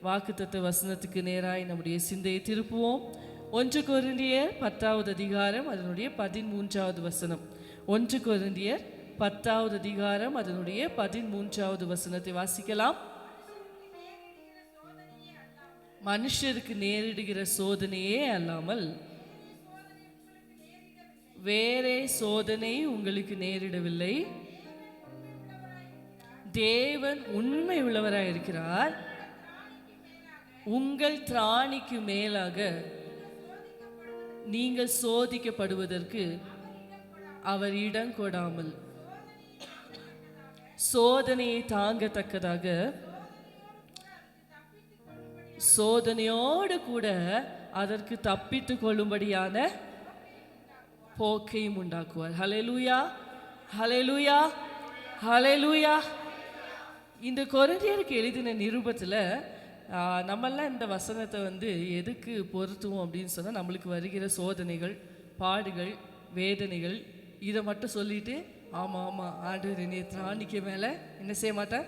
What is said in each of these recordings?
வாக்குத்தத்த வசனத்துக்கு நேராய் நம்முடைய சிந்தையை திருப்புவோம். 1 கொரிந்தியர் 10வது அதிகாரம் அதனுடைய 13வது வசனம். 1 கொரிந்தியர் 10வது அதிகாரம் அதனுடைய 13வது வசனத்தை வாசிக்கலாம். மனுஷருக்கு நேரிடுகிற சோதனையே அல்லாமல் வேறே சோதனை உங்களுக்கு நேரிடவில்லை. தேவன் உண்மை உள்ளவராயிருக்கிறார். உங்கள் திராணிக்கு மேலாக நீங்கள் சோதிக்கப்படுவதற்கு அவர் இடம் கொடாமல் சோதனையை தாங்கத்தக்கதாக சோதனையோடு கூட அதற்கு தப்பித்து கொள்ளும்படியான போக்கையும் உண்டாக்குவார். ஹல்லேலூயா, ஹல்லேலூயா, ஹல்லேலூயா. இந்த கொரிந்தியருக்கு எழுதின நிருபத்தில் நம்மெல்லாம் இந்த வசனத்தை எதுக்கு பொருத்துவோம் அப்படின்னு சொன்னால், நம்மளுக்கு வருகிற சோதனைகள், பாடுகள், வேதனைகள் இதை மட்டும் சொல்லிட்டு ஆமாம் ஆண்டவர் என்னை திராணிக்க மேலே என்ன செய்ய மாட்டார்,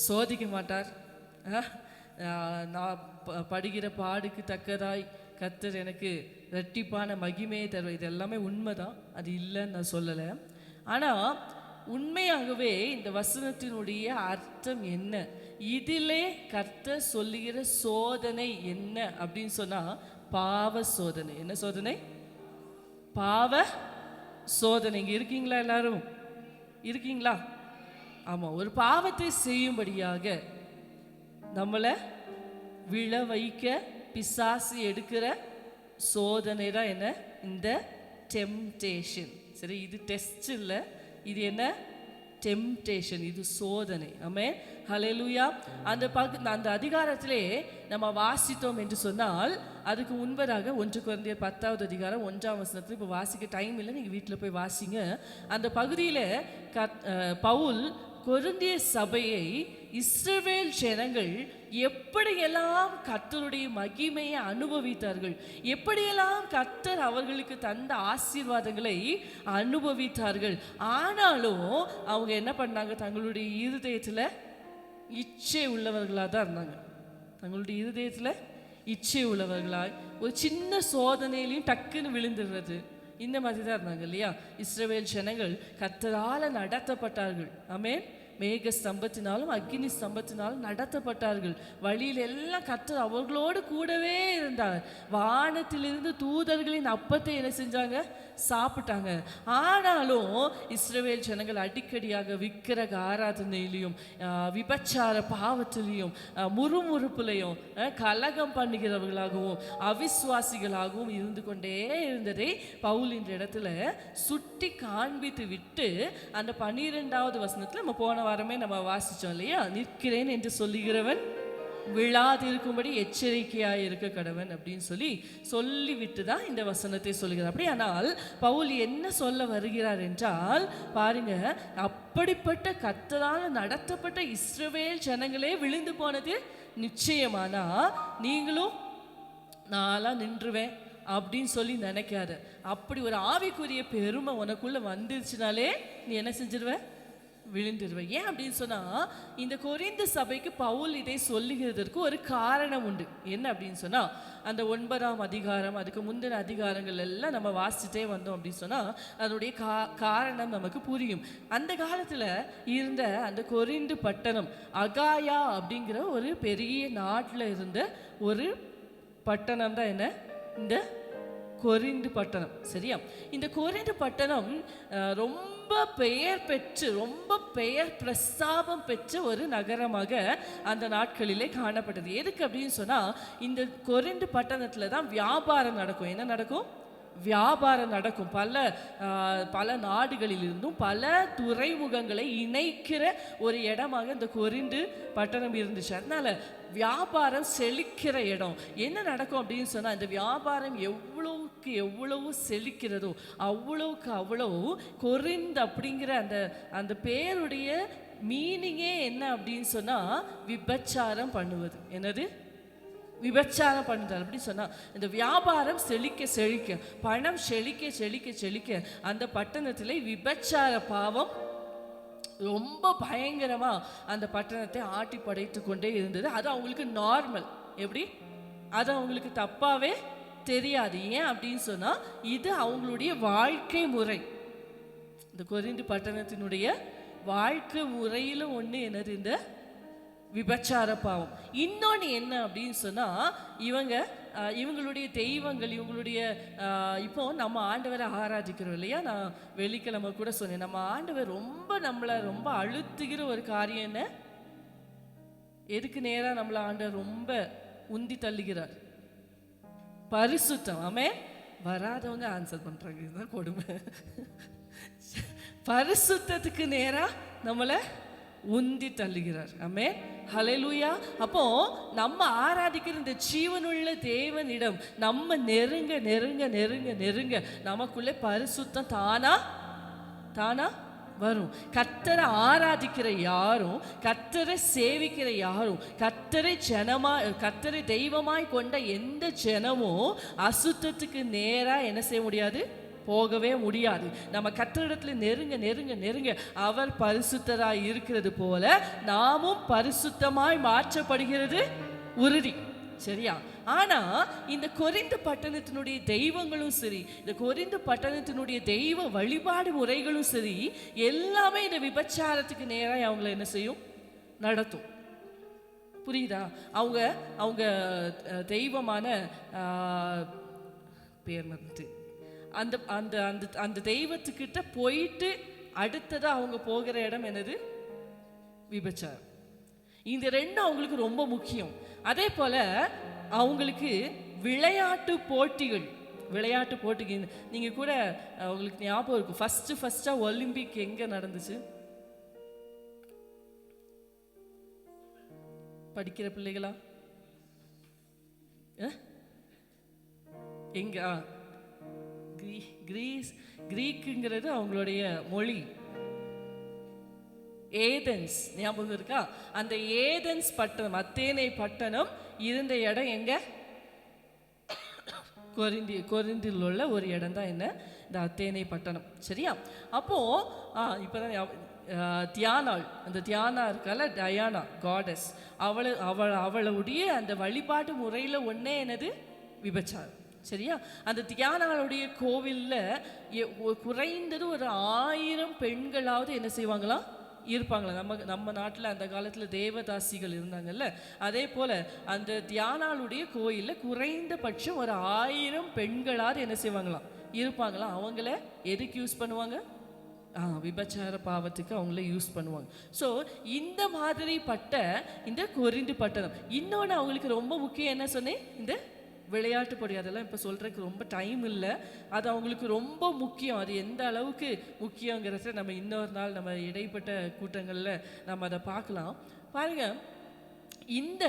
சோதிக்க மாட்டார். நான் படுகிற பாடுக்கு தக்கதாய் கர்த்தர் எனக்கு இரட்டிப்பான மகிமையை தருவார். இது எல்லாமே உண்மைதான், அது இல்லைன்னு நான் சொல்லலை. ஆனால் உண்மையாகவே இந்த வசனத்தினுடைய அர்த்தம் என்ன, இதிலே கர்த்தர் சொல்லுகிற சோதனை என்ன அப்படின்னு சொன்னால், பாவ சோதனை. என்ன சோதனை? பாவ சோதனை. இங்கே இருக்கீங்களா? எல்லாரும் இருக்கீங்களா? ஆமாம். ஒரு பாவத்தை செய்யும்படியாக நம்மளை விழ வைக்க பிசாசு எடுக்கிற சோதனை தான் என்ன? இந்த டெம்டேஷன். சரி, இது டெஸ்ட் இல்லை, இது என்ன? டெம்டேஷன், இது சோதனை. ஆமென், ஹல்லேலூயா. அந்த அதிகாரத்திலே நம்ம வாசித்தோம் என்று சொன்னால், அதுக்கு முன்பதாக 1 கொரிந்தியர் 10வது அதிகாரம் 1ஆம் வசனத்தில், இப்போ வாசிக்க டைம் இல்லை, நீங்கள் வீட்டில் போய் வாசிங்க. அந்த பகுதியில் பவுல் கொரிந்திய சபையை, இஸ்ரவேல் ஜனங்கள் எப்படியெல்லாம் கர்த்தருடைய மகிமையை அனுபவித்தார்கள், எப்படியெல்லாம் கர்த்தர் அவர்களுக்கு தந்த ஆசீர்வாதங்களை அனுபவித்தார்கள், ஆனாலும் அவங்க என்ன பண்ணாங்க, தங்களுடைய இருதயத்தில் இச்சை உள்ளவர்களாக தான் இருந்தாங்க. தங்களுடைய இருதயத்தில் இச்சை உள்ளவர்களாய் ஒரு சின்ன சோதனையிலையும் டக்குன்னு விழுந்துடுறது, இந்த மாதிரி தான் இருந்தாங்க இல்லையா? இஸ்ரவேல் ஜனங்கள் கர்த்தரால் நடத்தப்பட்டார்கள். ஆமென். மேக ஸ்தம்பத்தினாலும் அக்கினி ஸ்தம்பத்தினாலும் நடத்தப்பட்டார்கள். வழியில் எல்லாம் கர்த்தர் அவர்களோடு கூடவே இருந்தார். வானத்திலிருந்து தூதர்களின் அப்பத்தை என்ன செஞ்சாங்க? சாப்பிட்டாங்க. ஆனாலும் இஸ்ரவேல் ஜனங்கள் அடிக்கடியாக விக்கிரக ஆராதனையிலையும் விபச்சார பாவத்திலையும் முறுமுறுப்புலையும் கலகம் பண்ணுகிறவர்களாகவும் அவிசுவாசிகளாகவும் இருந்து கொண்டே இருந்ததை பவுல் இந்த இடத்துல சுட்டி காண்பித்து விட்டு, அந்த 12வது வசனத்தில் நம்ம போன வாரமே நம்ம வாசிச்சோம் இல்லையா? நிற்கிறேன் என்று சொல்லுகிறவன் விழாதிருக்கும்படி எச்சரிக்கையாக இருக்க கடவன் அப்படின்னு சொல்லிவிட்டு தான் இந்த வசனத்தை சொல்லுகிறார். அப்படி ஆனால் பவுல் என்ன சொல்ல வருகிறார் என்றால், பாருங்க, அப்படிப்பட்ட கர்த்தரால் நடத்தப்பட்ட இஸ்ரவேல் ஜனங்களே விழுந்து போனது நிச்சயமானா, நீங்களும் நான்லாம் நின்றுவேன் அப்படின்னு சொல்லி நினைக்காத. அப்படி ஒரு ஆவிக்குரிய பெருமை உனக்குள்ள வந்துருச்சுனாலே நீ என்ன செஞ்சிருவ? விழுந்துருவேன். ஏன் அப்படின்னு சொன்னால், இந்த கொரிந்து சபைக்கு பவுல் இதை சொல்லுகிறதற்கு ஒரு காரணம் உண்டு. என்ன அப்படின்னு சொன்னால், அந்த 9ஆம் அதிகாரம் அதுக்கு முந்தின அதிகாரங்கள் எல்லாம் நம்ம வாசிச்சுட்டே வந்தோம் அப்படின்னு சொன்னால் அதனுடைய காரணம் நமக்கு புரியும். அந்த காலத்தில் இருந்த அந்த கொரிந்து பட்டணம், அகாயா அப்படிங்கிற ஒரு பெரிய நாட்டில் இருந்த ஒரு பட்டணம் தான் என்ன? இந்த கொரிந்து பட்டணம். சரியா? இந்த கொரிந்து பட்டணம் ரொம்ப பெயர் பெற்று, ரொம்ப பெயர் பிரஸ்தாபம் பெற்ற ஒரு நகரமாக அந்த நாட்களிலே காணப்பட்டது. எதுக்கு அப்படின்னு சொன்னால், இந்த கொரிந்து பட்டணத்தில் தான் வியாபாரம் நடக்கும். என்ன நடக்கும்? வியாபாரம் நடக்கும். பல நாடுகளிலிருந்தும் பல துறைமுகங்களை இணைக்கிற ஒரு இடமாக இந்த கொரிந்து பட்டணம் இருந்துச்சு. அதனால வியாபாரம் செழிக்கிற இடம். என்ன நடக்கும் அப்படின்னு சொன்னால், இந்த வியாபாரம் எவ்வளவுக்கு எவ்வளவு செழிக்கிறதோ அவ்வளவுக்கு அவ்வளவு கொரிந்து அப்படிங்கிற அந்த பேருடைய மீனிங்கே என்ன அப்படின்னு சொன்னால், விபச்சாரம் பண்ணுவது. என்னது? விபச்சாரம் பண்ணுறார். அப்படி சொன்னால், இந்த வியாபாரம் செழிக்க செழிக்க, பணம் செழிக்க செழிக்க செழிக்க அந்த பட்டணத்தில் விபச்சார பாவம் ரொம்ப பயங்கரமா அந்த பட்டணத்தை ஆட்டி படைத்து கொண்டே இருந்தது. அது அவங்களுக்கு நார்மல். எப்படி? அது அவங்களுக்கு தப்பாவே தெரியாது. ஏன் அப்படின்னு சொன்னா இது அவங்களுடைய வாழ்க்கை முறை. இந்த கொரிந்து பட்டணத்தினுடைய வாழ்க்கை முறையில ஒண்ணு என்னது? இந்த விபச்சார பாவம். இன்னொன்று என்ன அப்படின்னு சொன்னா இவங்களுடைய தெய்வங்கள், இவங்களுடைய இப்போ நம்ம ஆண்டவரை ஆராதிக்கிறோம் இல்லையா? நான் வெள்ளிக்கிழமை கூட சொன்னேன், நம்ம ஆண்டவர் நம்மளை ரொம்ப அழுத்துகிற ஒரு காரியம் என்ன? எதுக்கு நேரா நம்மளை ஆண்டவர் ரொம்ப உந்தி தள்ளுகிறார்? பரிசுத்தம். ஆமே. வராதவங்க ஆன்சர் பண்றாங்க, இதுதான் கொடுமை. பரிசுத்தத்துக்கு நேரா நம்மளை உந்தி தள்ளுகிறார். ஆமே. ஹல்லேலூயா. அப்போ நம்ம ஆராதிக்கிற இந்த ஜீவனுள்ள தேவனிடம் நம்ம நெருங்க நெருங்க நெருங்க நெருங்க நமக்குள்ளே பரிசுத்தம் தானா வரும். கர்த்தரை ஆராதிக்கிற யாரும், கர்த்தரை சேவிக்கிற யாரும், கர்த்தரை தெய்வமாய் கொண்ட எந்த ஜனமும் அசுத்தத்துக்கு நேரா என்ன செய்ய முடியாது? போகவே முடியாது. நம்ம கர்த்தரிடத்துல நெருங்க நெருங்க நெருங்க அவர் பரிசுத்தராய் இருக்கிறது போல நாமும் பரிசுத்தமாய் மாற்றப்படுகிறது உறுதி. சரியா? ஆனா இந்த கொரிந்து பட்டணத்தினுடைய தெய்வங்களும் சரி, இந்த கொரிந்து பட்டணத்தினுடைய தெய்வ வழிபாடு முறைகளும் சரி, எல்லாமே இந்த விபச்சாரத்துக்கு நேராக அவங்களை என்ன செய்யும்? நடத்தும். புரியுதா? அவங்க தெய்வமான பேர் மறந்து அந்த அந்த அந்த அந்த தெய்வத்துக்கிட்ட போயிட்டு அடுத்ததா அவங்க போகிற இடம் என்னது? விபச்சாரம். இந்த ரெண்டும் அவங்களுக்கு ரொம்ப முக்கியம். அதே போல அவங்களுக்கு விளையாட்டு போட்டிகள் நீங்க கூட உங்களுக்கு ஞாபகம் இருக்கும், ஃபர்ஸ்டா ஒலிம்பிக் எங்க நடந்துச்சு? படிக்கிற பிள்ளைகளா? எங்க? கிரீக்குங்கிறது அவங்களுடைய மொழி. ஏதென்ஸ் ஞாபகம் இருக்கா? அந்த ஏதென்ஸ் பட்டணம், அத்தேனை பட்டணம் இருந்த இடம் எங்க? கொரிந்தில் உள்ள ஒரு இடம் தான் என்ன? இந்த அத்தேனை பட்டணம். சரியா? அப்போ இப்பதான் தியானாள், அந்த தியானா இருக்கால, டயானா காடஸ், அவளுடைய அந்த வழிபாட்டு முறையில ஒன்னே என்னது? விபச்சாரம். சரியா? அந்த தியானாளுடைய கோவில்ல குறைந்தது ஒரு 1000 பெண்களாவது என்ன செய்வாங்களா? இருப்பாங்களா? நம்ம நாட்டில் அந்த காலத்தில் தேவதாசிகள் இருந்தாங்கல்ல, அதே போல அந்த தியானாளுடைய கோயிலில் குறைந்தபட்சம் ஒரு 1000 பெண்களாவது என்ன செய்வாங்களாம்? இருப்பாங்களா? அவங்கள எதுக்கு யூஸ் பண்ணுவாங்க? விபச்சார பாவத்துக்கு அவங்கள யூஸ் பண்ணுவாங்க. ஸோ இந்த மாதிரிப்பட்ட இந்த கொரிந்து பட்டணம். இன்னொன்று அவங்களுக்கு ரொம்ப முக்கியம் என்ன சொன்னேன்? இந்த விளையாட்டு போட்டி. அதெல்லாம் இப்போ சொல்கிறதுக்கு ரொம்ப டைம் இல்லை. அது அவங்களுக்கு ரொம்ப முக்கியம். அது எந்த அளவுக்கு முக்கியங்கிறத நம்ம இன்னொரு நாள் நம்ம இடைப்பட்ட கூட்டங்களில் நம்ம அதை பார்க்கலாம். பாருங்க, இந்த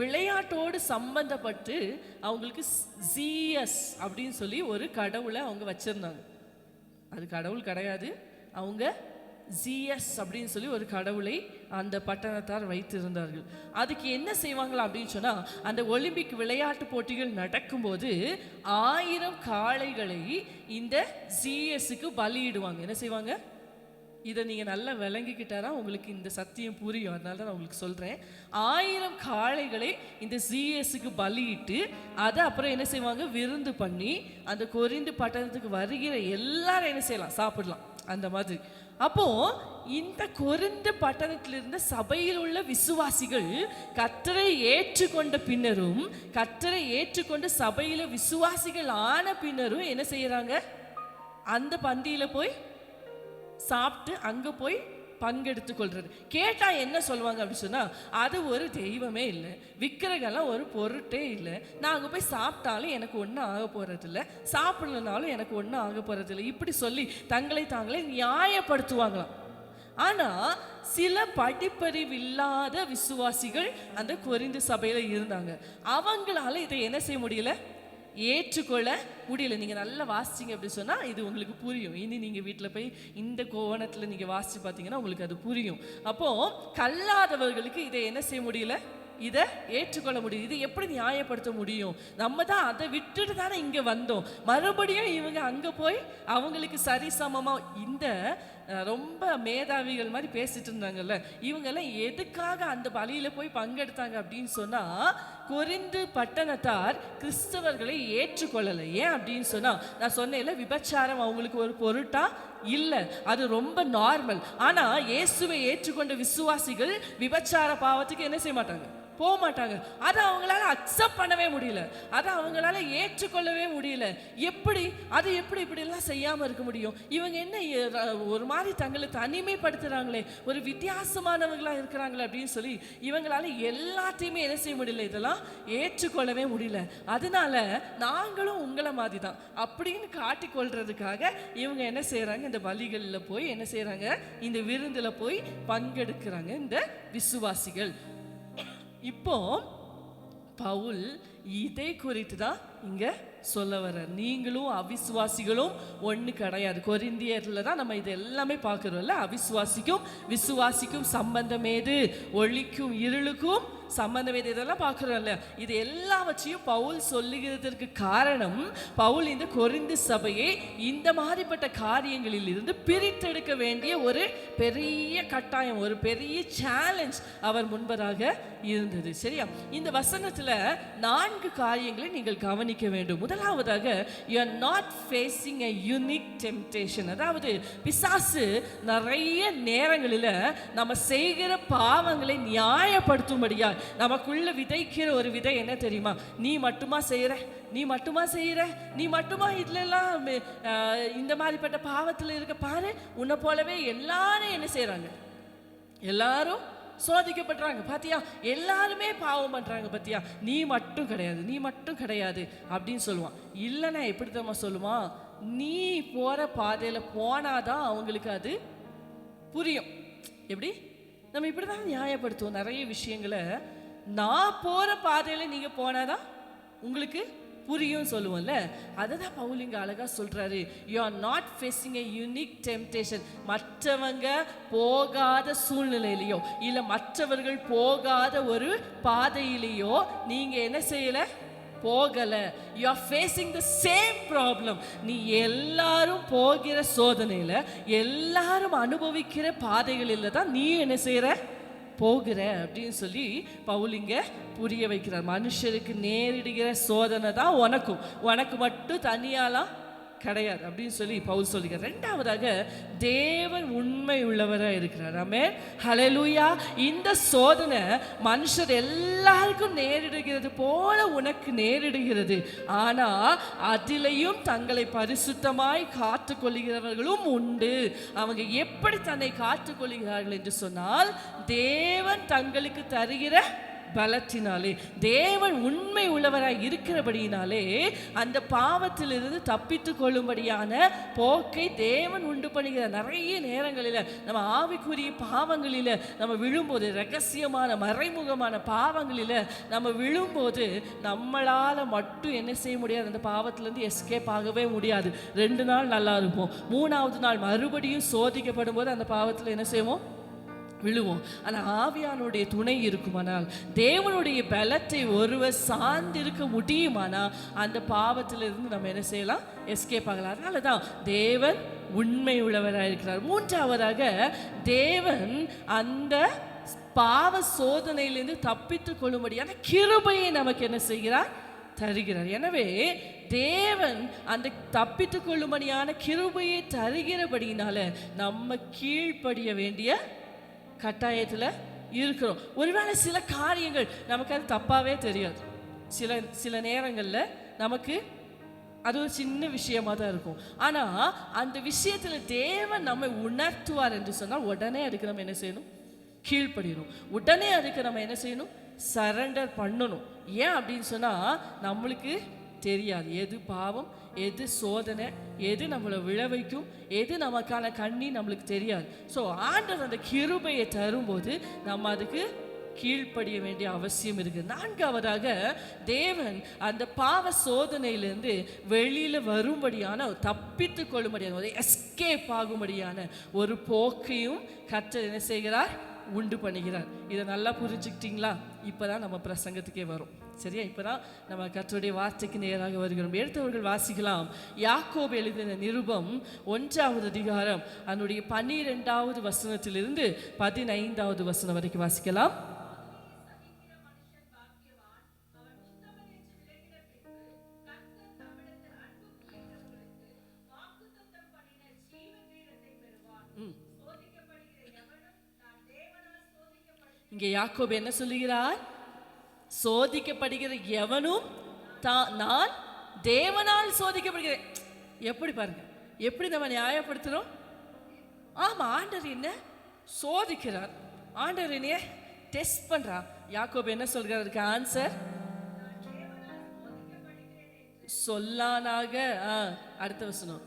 விளையாட்டோடு சம்பந்தப்பட்டு அவங்களுக்கு ஜீயஸ் அப்படின்னு சொல்லி ஒரு கடவுளை அவங்க வச்சுருந்தாங்க. அது கடவுள் கிடையாது, அவங்க ஜீயஸ் அப்படின்னு சொல்லி ஒரு கடவுளை அந்த பட்டணத்தார் வைத்திருந்தார்கள். அதுக்கு என்ன செய்வாங்களா அப்படின்னு சொன்னால், அந்த ஒலிம்பிக் விளையாட்டு போட்டிகள் நடக்கும்போது 1000 காளைகளை இந்த ஜீயஸுக்கு பலியிடுவாங்க. என்ன செய்வாங்க? இதை நீங்கள் நல்லா விளங்கிக்கிட்டாரா உங்களுக்கு இந்த சத்தியம் புரியும். அதனால தான் நான் உங்களுக்கு சொல்கிறேன். 1000 காளைகளை இந்த ஜீயஸுக்கு பலியிட்டு அதை அப்புறம் என்ன செய்வாங்க? விருந்து பண்ணி அந்த கொரிந்து பட்டணத்துக்கு வருகிற எல்லாரும் என்ன செய்யலாம்? சாப்பிடலாம். அந்த மாதிரி. அப்போ இந்த கொரிந்து பட்டணத்தில் இருந்த சபையில் உள்ள விசுவாசிகள் கர்த்தரை ஏற்றுக்கொண்ட பின்னரும், கர்த்தரை ஏற்றுக்கொண்ட சபையில விசுவாசிகள் ஆன பின்னரும் என்ன செய்யறாங்க? அந்த பந்தியில போய் சாப்பிட்டு அங்க போய் பங்கெடுத்து கொள்றது. கேட்டா என்ன சொல்லுவாங்க அப்படி சொன்னா, அது ஒரு தெய்வமே இல்லை, விக்கிரகெல்லாம் ஒரு பொருட்டே இல்லை, நான் அங்கே போய் சாப்பிட்டாலும் எனக்கு ஒன்றும் ஆக போறது இல்லை, சாப்பிடலனாலும் எனக்கு ஒன்றும் ஆக போறது இல்லை, இப்படி சொல்லி தங்களை தாங்களே நியாயப்படுத்துவாங்களாம். ஆனா சில படிப்பறிவு இல்லாத விசுவாசிகள் அந்த கொரிந்து சபையில இருந்தாங்க. அவங்களால இதை என்ன செய்ய முடியல? ஏற்றுக்கொள்ள முடியல. நீங்கள் நல்லா வாசிச்சிங்க அப்படி சொன்னால் இது உங்களுக்கு புரியும். இனி நீங்கள் வீட்டில் போய் இந்த கோணத்தில் நீங்கள் வாசித்து பார்த்தீங்கன்னா உங்களுக்கு அது புரியும். அப்போது கல்லாதவர்களுக்கு இதை என்ன செய்ய முடியல? இதை ஏற்றுக்கொள்ள முடியும். இது எப்படி நியாயப்படுத்த முடியும்? நம்ம தான் அதை விட்டுட்டு தானே இங்கே வந்தோம், மறுபடியும் இவங்க அங்கே போய் அவங்களுக்கு சரிசமமாக இந்த ரொம்ப மேதாவிகள் மாதிரி பேசிட்டு இருந்தாங்கல்ல, இவங்கெல்லாம் எதுக்காக அந்த பலியில போய் பங்கெடுத்தாங்க அப்படின்னு சொன்னா, கொரிந்து பட்டணத்தார் கிறிஸ்தவர்களை ஏற்றுக்கொள்ளலை. ஏன் அப்படின்னு சொன்னா, நான் சொன்னேன்ல, விபச்சாரம் அவங்களுக்கு ஒரு பொருட்டா இல்லை, அது ரொம்ப நார்மல். ஆனா இயேசுவை ஏற்றுக்கொண்ட விசுவாசிகள் விபச்சார பாவத்துக்கு என்ன செய்ய மாட்டாங்க, போக மாட்டாங்க. அதை அவங்களால அக்செப்ட் பண்ணவே முடியல, அதை அவங்களால ஏற்றுக்கொள்ளவே முடியல. எப்படி அது எப்படி இப்படிலாம் செய்யாமல் இருக்க முடியும்? இவங்க என்ன ஒரு மாதிரி தங்களை தனிமைப்படுத்துகிறாங்களே, ஒரு வித்தியாசமானவங்களாக இருக்கிறாங்களே அப்படின்னு சொல்லி இவங்களால எல்லாத்தையுமே என்ன செய்ய முடியல, இதெல்லாம் ஏற்றுக்கொள்ளவே முடியல. அதனால நாங்களும் உங்களை மாதிரி தான் அப்படின்னு காட்டிக்கொள்றதுக்காக இவங்க என்ன செய்கிறாங்க, இந்த பலிகளில் போய் என்ன செய்கிறாங்க, இந்த விருந்தில் போய் பங்கெடுக்கிறாங்க இந்த விசுவாசிகள். இப்போ பவுல் இதை குறித்து தான் இங்க சொல்ல வர, நீங்களும் அவிசுவாசிகளும் ஒன்று கிடையாது. கொரிந்தியர்ல தான் நம்ம இது எல்லாமே பார்க்குறோம்ல, அவிசுவாசிக்கும் விசுவாசிக்கும் சம்பந்தம் ஏது, ஒளிக்கும் இருளுக்கும் சம்பந்தம் ஏது, இதெல்லாம் பார்க்குறோம்ல. இது எல்லாவற்றையும் பவுல் சொல்லுகிறதற்கு காரணம், பவுல் இந்த கொரிந்து சபையை இந்த மாதிரிப்பட்ட காரியங்களில் இருந்து பிரித்தெடுக்க வேண்டிய ஒரு பெரிய கட்டாயம், ஒரு பெரிய சேலஞ்ச் அவர் முன்பதாக இருந்தது. சரியா? இந்த வசனத்துல 4 காரியங்களை நீங்கள் கவனிக்க வேண்டும். முதலாவதாக, you are not facing a unique temptation. அதாவது பிசாசு நிறைய நேரங்களில் நம்ம செய்கிற பாவங்களை நியாயப்படுத்தும்படியா நமக்குள்ள விதைக்கிற ஒரு விதை என்ன தெரியுமா? நீ மட்டுமா செய்யற, நீ மட்டுமா செய்யற, நீ மட்டுமா இதுலாம் இந்த மாதிரிப்பட்ட பாவத்தில் இருக்க பாரு, உன்னை போலவே எல்லாரும் என்ன செய்யறாங்க, எல்லாரும் சோதிக்கப்படுறாங்க பாத்தியா, எல்லாருமே பாவம் பண்றாங்க பாத்தியா, நீ மட்டும் கிடையாது, நீ மட்டும் கிடையாது அப்படின்னு சொல்லுவான். இல்லைன்னா எப்படி தான் சொல்லுவான், நீ போற பாதையில போனாதான் அவங்களுக்கு அது புரியும். எப்படி நம்ம இப்படிதான் நியாயப்படுத்துவோம் நிறைய விஷயங்களை, நான் போற பாதையில நீங்க போனாதான் உங்களுக்கு புரியும் சொல்லுவோம்ல. அதுதான் பவுல் இங்க அழகா சொல்றாரு, you are not facing a unique temptation. மற்றவங்க போகாத சூழ்நிலையிலையோ இல்ல மற்றவர்கள் போகாத ஒரு பாதையிலையோ நீங்க என்ன செய்யல, போகல. you are facing the same problem. நீ எல்லாரும் போகிற சோதனையில, எல்லாரும் அனுபவிக்கிற பாதைகளில் தான் நீ என்ன செய்யற, போகிற அப்படின்னு சொல்லி பவுல் இங்க புரிய வைக்கிறார். மனுஷருக்கு நேரிடுகிற சோதனை தான் உனக்கு மட்டும் தனியாலாம் கிடையாது அப்படின்னு சொல்லி பவுல் சொல்லுகிறார். ரெண்டாவதாக, தேவன் உண்மை உள்ளவராக இருக்கிறார். ஆமென், ஹல்லேலூயா. இந்த சோதனை மனுஷர் எல்லாருக்கும் நேரிடுகிறது போல உனக்கு நேரிடுகிறது. ஆனா அதிலையும் தங்களை பரிசுத்தமாய் காத்து கொள்கிறவர்களும் உண்டு. அவங்க எப்படி தன்னை காத்து கொள்கிறார்கள் என்று சொன்னால், தேவன் தங்களுக்கு தருகிற பலத்தினாலே, தேவன் உண்மை உள்ளவராய் இருக்கிறபடியினாலே அந்த பாவத்திலிருந்து தப்பித்து கொள்ளும்படியான போக்கை தேவன் உண்டு பண்ணுகிற. நிறைய நேரங்களில் நம்ம ஆவிக்குரிய பாவங்களில் நம்ம விழும்போது, ரகசியமான மறைமுகமான பாவங்களில் நம்ம விழும்போது நம்மளால் மட்டும் என்ன செய்ய முடியாது, அந்த பாவத்திலேருந்து எஸ்கேப் ஆகவே முடியாது. 2 நாள் நல்லா இருப்போம், 3ஆவது நாள் மறுபடியும் சோதிக்கப்படும் போது அந்த பாவத்தில் என்ன செய்வோம், விழுவோம். ஆனால் ஆவியானுடைய துணை இருக்குமானால், தேவனுடைய பலத்தை ஒருவர் சார்ந்திருக்க முடியுமானால் அந்த பாவத்திலிருந்து நம்ம என்ன செய்யலாம், எஸ்கேப் ஆகலாம். அதனால தான் தேவன் உண்மை உள்ளவராக இருக்கிறார். 3ஆவதாக, தேவன் அந்த பாவ சோதனையிலிருந்து தப்பித்து கொள்ளும்படியான கிருபையை நமக்கு என்ன செய்கிறார், தருகிறார். எனவே தேவன் அந்த தப்பித்து கொள்ளும்படியான கிருபையை தருகிறபடினால நம்ம கீழ்ப்படிய வேண்டிய கட்டாயத்தில் இருக்கிறோம். ஒருவேளை சில காரியங்கள் நமக்கு அது தப்பாகவே தெரியாது. சில நேரங்களில் நமக்கு அது ஒரு சின்ன விஷயமா தான் இருக்கும். ஆனால் அந்த விஷயத்தில் தேவன் நம்மை உணர்த்துவார் என்று சொன்னால் உடனே அதுக்கு நம்ம என்ன செய்யணும், கீழ்ப்படியணும். உடனே அதுக்கு நம்ம என்ன செய்யணும், சரண்டர் பண்ணணும். ஏன் அப்படின்னு சொன்னால், நம்மளுக்கு தெரியாது எது பாவம், எது சோதனை, எது நம்மளை விழ வைக்கும், எது நமக்கான கண்ணி நம்மளுக்கு தெரியாது. ஸோ ஆண்டவர் அந்த கிருபையை தரும்போது நம்ம அதுக்கு கீழ்ப்படிய வேண்டிய அவசியம் இருக்கு. 4ஆவதாக, தேவன் அந்த பாவ சோதனையிலிருந்து வெளியில வரும்படியான, தப்பித்து கொள்ளும்படியான, ஒரு எஸ்கேப் ஆகும்படியான ஒரு போக்கையும் கர்த்தர் என்ன செய்கிறார், உண்டு பண்ணுகிறார். இதை நல்லா புரிஞ்சுக்கிட்டீங்களா? இப்போதான் நம்ம பிரசங்கத்துக்கே வரும். சரியா? இப்போதான் நம்ம கர்த்தருடைய வார்த்தைக்கு நேராக வருகிறோம். எடுத்தவர்கள் வாசிக்கலாம். யாக்கோபு எழுதின நிருபம் 1வது அதிகாரம் அதனுடைய 12வது வசனத்திலிருந்து 15வது வசனம் வரைக்கும் வாசிக்கலாம். இங்கே யாக்கோபு என்ன சொல்லுகிறார்? சோதிக்கப்படுகிற எவனும் நான் தேவனால் சோதிக்கப்படுகிறேன். எப்படி பாருங்க, எப்படி நம்ம நியாயப்படுத்துறோம்? ஆமா, ஆண்டவர் என்ன சோதிக்கிறார், ஆண்டவர் என்ன டெஸ்ட் பண்றார். யாக்கோபு என்ன சொல்கிறாருக்கு ஆன்சர்? சொல்லானாக. அடுத்த வசனம்,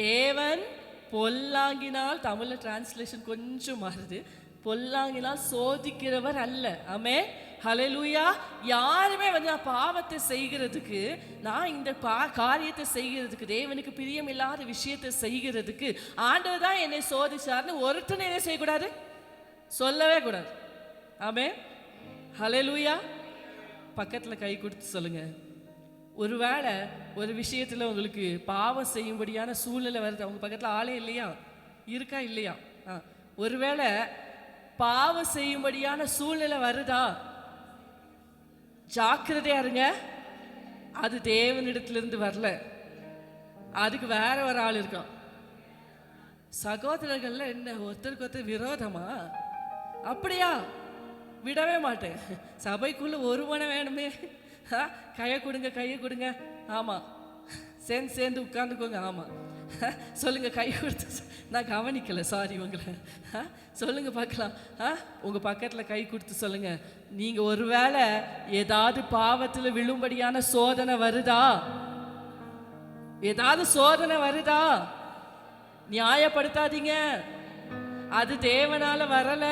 தேவன் பொல்லாங்கினால், தமிழ்ல டிரான்ஸ்லேஷன் கொஞ்சம் மாறுது, பொல்லாங்கினால் சோதிக்கிறவர் அல்ல. ஆமென், ஹல்லேலூயா. யாருமே நான் பாவத்தை செய்கிறதுக்கு, நான் இந்த காரியத்தை செய்கிறதுக்கு, தேவனுக்கு பிரியமில்லாத விஷயத்தை செய்கிறதுக்கு ஆண்டவர் தான் என்னை சோதிச்சார்னு ஒருத்தனை என்ன செய்யக்கூடாது, சொல்லவே கூடாது. ஆமென், ஹல்லேலூயா. பக்கத்தில் கை கொடுத்து சொல்லுங்க, ஒருவேளை ஒரு விஷயத்தில் உங்களுக்கு பாவம் செய்யும்படியான சூழ்நிலை வருது. அவங்க பக்கத்தில் ஆளே இல்லையா? இருக்கா இல்லையா? ஒருவேளை பாவம் செய்யும்படியான சூழ்நிலை வருதா? ஜாக்கிரதையா இருங்க. அது தேவனிடத்திலிருந்து வரல, அதுக்கு வேற ஒரு ஆள் இருக்கான். சகோதரர்கள்ல என்ன ஒருத்தருக்கு ஒருத்தர் விரோதமா? அப்படியா? விடவே மாட்டேன். சபைக்குள்ள ஒருவனை வேணுமே, கையை கொடுங்க கையை கொடுங்க. ஆமா, சேர்ந்து உட்கார்ந்துக்கோங்க. ஆமா, சொல்லுங்க, கை கொடுத்து. நான் கவனிக்கல, சாரி உங்களை. சொல்லுங்க பார்க்கலாம். உங்க பக்கத்துல கை கொடுத்து சொல்லுங்க, நீங்க ஒருவேளை ஏதாவது பாவத்துல விழும்படியான சோதனை வருதா? ஏதாவது சோதனை வருதா? நியாயப்படுத்தாதீங்க, அது தேவனால வரல.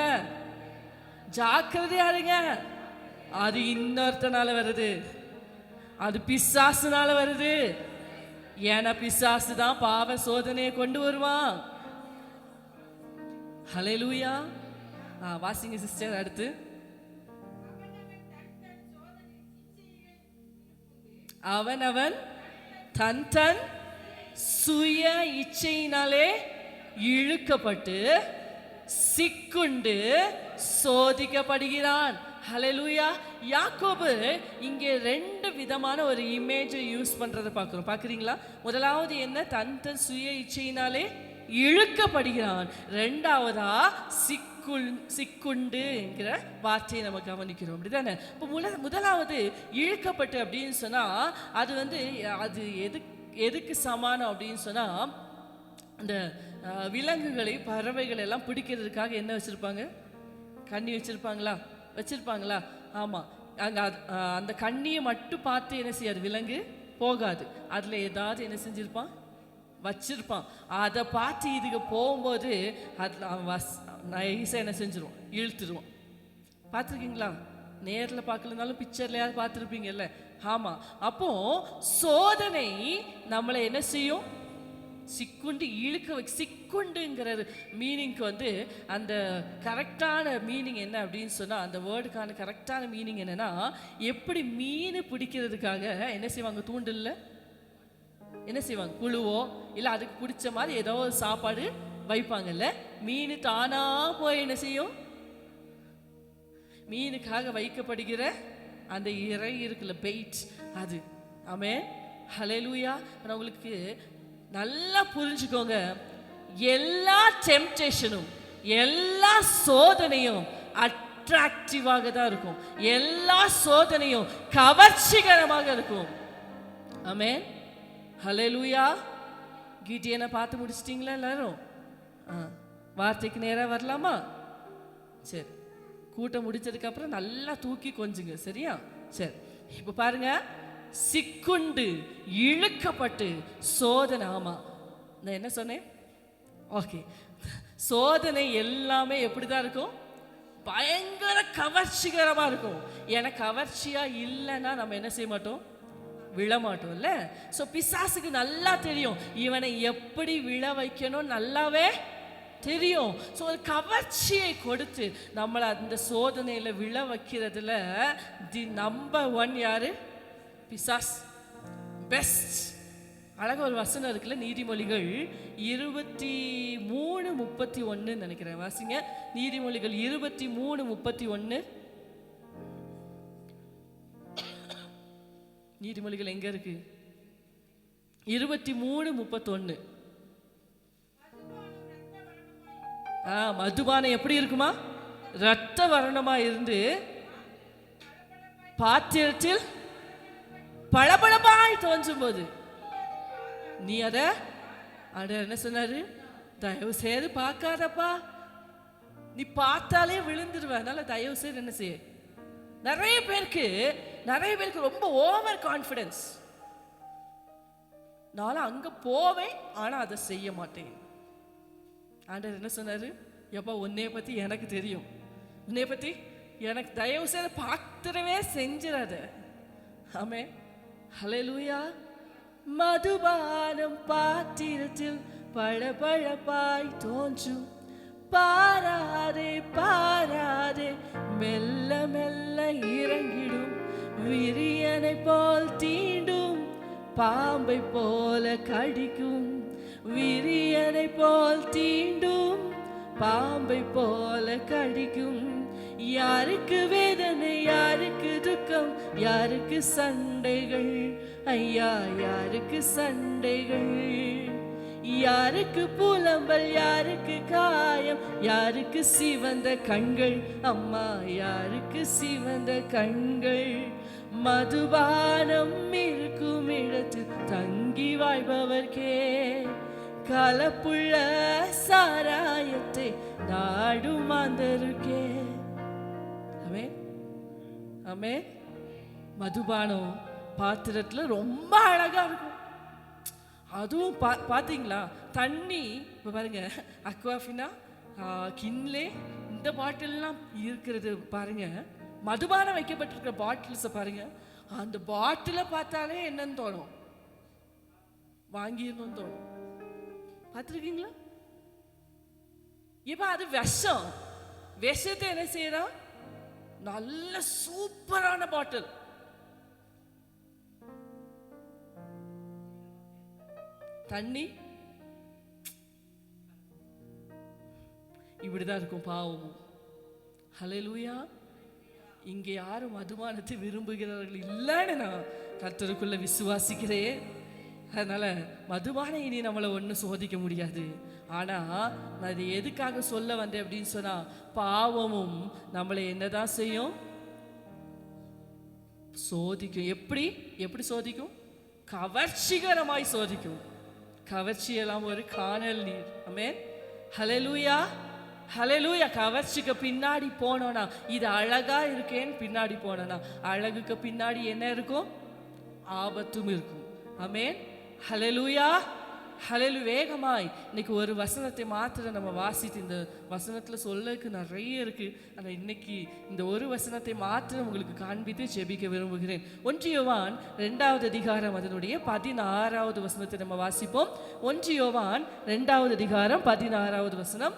ஜாக்கிரதையா இருங்க. அது இன்னொருத்தனால வருது, அது பிசாசுனால வருது. ஏன்னா பிசாசு தான் பாவ சோதனையை கொண்டு வருவான். ஹல்லேலூயா. வாசிங்க சிஸ்டர். அடுத்து, அவன் தன் தன் சுய இச்சையினாலே இழுக்கப்பட்டு சிக்குண்டு சோதிக்கப்படுகிறான். ஹல்லேலூயா. யாக்கோபு இங்கே 2 விதமான ஒரு இமேஜை யூஸ் பண்றதை பார்க்கிறோம். பார்க்குறீங்களா? முதலாவது என்ன? தன் சுய இச்சையினாலே இழுக்கப்படுகிறான். 2வதா சிக்குண்டுங்கிற வார்த்தையை நம்ம கவனிக்கிறோம். அப்படிதானே? இப்போ முதலாவது இழுக்கப்பட்டு அப்படின்னு சொன்னா அது அது எதுக்கு சமானம் அப்படின்னு சொன்னா, அந்த விலங்குகளை பறவைகள் எல்லாம் பிடிக்கிறதுக்காக என்ன வச்சிருப்பாங்க? கண்ணி வச்சிருப்பாங்களா? வச்சிருப்பாங்களா? ஆமாம். அங்கே அந்த கண்ணியை மட்டும் பார்த்து என்ன செய்யாது, விலங்கு போகாது. அதில் ஏதாவது என்ன செஞ்சிருப்பான், வச்சிருப்பான். அதை பார்த்து இதுக்கு போகும்போது அதில் அவன் நைஸாக என்ன செஞ்சிருவான், இழுத்துருவான். பார்த்துருக்கீங்களா? நேரில் பார்க்கலனாலும் பிக்சர்லையாவது பார்த்துருப்பீங்கல்ல. ஆமாம். அப்போ சோதனை நம்மளை என்ன செய்யும்? சிக்குண்டு இழுக்க. சிக்குண்டுங்கிற மீனிங்க்கு அந்த கரெக்டான மீனிங் என்ன அப்படின்னு சொன்னால், அந்த வேர்டுக்கான கரெக்டான மீனிங் என்னன்னா, எப்படி மீன் பிடிக்கிறதுக்காக என்ன செய்வாங்க, தூண்டில்ல என்ன செய்வாங்க, புழுவோ இல்லை அதுக்கு பிடிச்ச மாதிரி ஏதோ ஒரு சாப்பாடு வைப்பாங்கல்ல. மீன் தானா போய் என்ன செய்யும், மீனுக்காக வைக்கப்படுகிற அந்த இறை இருக்குல்ல, பெயிட், அது. ஆமென், ஹல்லேலூயா. நான் உங்களுக்கு நல்லா புரிஞ்சுக்கோங்க, எல்லா டெம்ப்டேஷனும் எல்லா சோதனையும் அட்ராக்டிவாக தான் இருக்கும். எல்லா சோதனையும் கவர்ச்சிகரமாக இருக்கும். ஆமென், ஹல்லேலூயா. கீட்டியனை பார்த்து முடிச்சிட்டிங்களா எல்லாரும்? வார்த்தைக்கு நேராக வரலாமா? சரி, கூட்டம் முடிச்சதுக்கப்புறம் நல்லா தூக்கி கொஞ்சுங்க, சரியா? சரி, இப்போ பாருங்க, சிக்குண்டு இழுக்கப்பட்டு சோதனை. ஆமா, நான் என்ன சொன்னேன்? ஓகே, சோதனை எல்லாமே எப்படிதான் இருக்கும்? பயங்கர கவர்ச்சிகரமா இருக்கும். ஏன்னா கவர்ச்சியா இல்லைன்னா நம்ம என்ன செய்ய மாட்டோம், விழமாட்டோம்ல. ஸோ பிசாசுக்கு நல்லா தெரியும் இவனை எப்படி விழ வைக்கணும், நல்லாவே தெரியும். ஸோ ஒரு கவர்ச்சியை கொடுத்து நம்மளை அந்த சோதனையில் விழ வைக்கிறதுல தி நம்பர் ஒன் யாரு? பிசாஸ். பெஸ்ட். அழகாக ஒரு வசனம் இருக்குல்ல, நீதிமொழிகள் 23:31 நினைக்கிறேன். வாசிங்க, நீதிமொழிகள் 23:31. நீதிமொழிகள் எங்க இருக்கு? 23:31. மதுபானம் எப்படி இருக்குமா? இரத்த வர்ணமா இருந்து பாத்திரத்தில் பளபளப்பாய் தோன்றும் போது நீ அத என்ன சொன்னாரு? தயவு செய்து பார்க்காதப்பா, நீ பார்த்தாலே விழுந்துருவ. அதனால தயவு செய்து என்ன செய்ய? நிறைய பேருக்கு ரொம்ப ஓவர் கான்ஃபிடன்ஸ். நான் அங்க போவேன், ஆனா அதை செய்ய மாட்டேன். ஆண்டவர் என்ன சொன்னாரு? எப்பா, உன்னைய பத்தி எனக்கு தெரியும், உன்னைய பத்தி எனக்கு தயவு செய்து பார்த்துடவே செஞ்சிடாத. ஆமே, ஹல்லேலூயா. மதுபானம் பாத்திரத்தில் பளபளப்பாய் தோன்றும், பாராதே பாராதே மெல்ல மெல்ல இறங்கிடும், விரியனை போல் தீண்டும், பாம்பை போல கடிக்கும், விரியனை போல் தீண்டும், பாம்பை போல கடிக்கும். யாருக்கு வேதனை, யாருக்கு துக்கம், யாருக்கு சண்டைகள், ஐயா யாருக்கு சண்டைகள், யாருக்கு புலம்பல், யாருக்கு காயம், யாருக்கு சிவந்த கண்கள், அம்மா யாருக்கு சிவந்த கண்கள். மதுபானம் இருக்கும் இடத்தில் தங்கி வாழ்பவர்க்கே கலப்புள்ள சாராயத்தை நாடும் மாந்தருக்கே. ஆமே, ஆமே. மதுபானம் பாத்திரத்துல ரொம்ப அழகா இருக்கும். அதுவும் பார்த்தீங்களா, தண்ணி இப்போ பாருங்க, அக்வாஃபினா, கின்லே, இந்த பாட்டில்லாம் இருக்கிறது பாருங்க. மதுபானம் வைக்கப்பட்டிருக்கிற பாட்டில்ஸை பாருங்க. அந்த பாட்டிலை பார்த்தாலே என்னன்னு தோணும்? வாங்கிடணும்னு தோணும். பார்த்துருக்கீங்களா? இப்போ அது விஷம். விஷத்தை என்ன செய்யறோம்? நல்ல சூப்பரான பாட்டில். தண்ணி இப்படிதான் இருக்கும் பாவமும். ஹல்லேலூயா. இங்கே யாரும் மதுபானத்தை விரும்புகிறவர்கள் இல்லைன்னு நான் கர்த்தருக்குள்ள விசுவாசிக்கிறேன். அதனால மதுபானம் இனி நம்மளை ஒன்றும் சோதிக்க முடியாது. ஆனா நான் இதை எதுக்காக சொல்ல வந்தேன் அப்படின்னு சொன்னா, பாவமும் நம்மளை என்னதான் செய்யும்? சோதிக்கும். எப்படி சோதிக்கும்? கவர்ச்சிகரமாய் சோதிக்கும். கவர்ச்சியெல்லாம் ஒரு காணல் நீர். ஆமென், ஹல்லேலூயா, ஹல்லேலூயா. கவர்ச்சிக்கு பின்னாடி போனோம்னா, இது அழகா இருக்கேன்னு பின்னாடி போனோம்னா, அழகுக்கு பின்னாடி என்ன இருக்கும்? ஆபத்தும் இருக்கும். ஆமென், ஹல்லேலூயா, ஹல்லேலூயா. வேகமாய் இன்னைக்கு ஒரு வசனத்தை மாத்திரம் நம்ம வாசித்து, இந்த வசனத்துல சொல்லக்கு நிறைய இருக்கு. ஆனால் இன்னைக்கு இந்த ஒரு வசனத்தை மாத்திரம் உங்களுக்கு காண்பித்து ஜெபிக்க விரும்புகிறேன். 1 யோவான் 2வது அதிகாரம் அதனுடைய 16வது வசனத்தை நம்ம வாசிப்போம். 1 யோவான் 2வது அதிகாரம் 16வது வசனம்.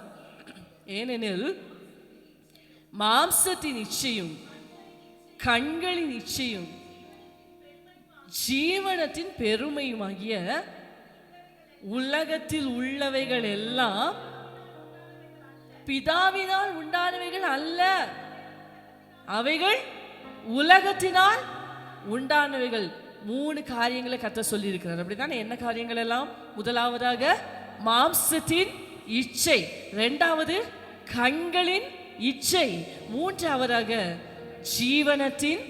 ஏனெனில் மாம்சத்தின் இச்சையும் கண்களின் இச்சையும் ஜீவனத்தின் பெருமையுமாகிய உலகத்தில் உள்ளவைகள் எல்லாம் பிதாவினால் உண்டானவைகள் அல்ல, அவைகள் உலகத்தினால் உண்டானவைகள். 3 காரியங்களை கர்த்தர் சொல்லி இருக்கிறார். அப்படித்தானே? என்ன காரியங்கள் எல்லாம்? முதலாவதாக மாம்சத்தின் இச்சை, 2வது கண்களின் இச்சை, 3வதாக ஜீவனத்தின்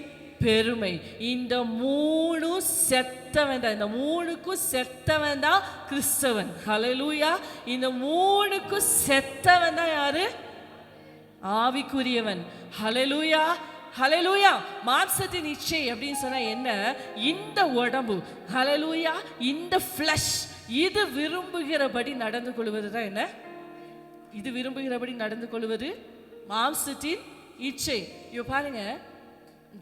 பெருமை. இந்த 3 செத்தவன் தான். இந்த 3க்கும் செத்தவன் தான் கிறிஸ்தவன். ஹல்லேலூயா. இந்த 3க்கும் செத்தவன் தான் யாரு? ஆவிக்குரியவன். ஹல்லேலூயா, ஹல்லேலூயா. மாம்சத்தின் இச்சை அப்படின்னு சொன்னா என்ன? இந்த உடம்பு, ஹல்லேலூயா, இந்த ஃப்ளஷ், இது விரும்புகிறபடி நடந்து கொள்வது தான் என்ன? இது விரும்புகிறபடி நடந்து கொள்வது மாம்சத்தின் இச்சை. இப்போ பாருங்க,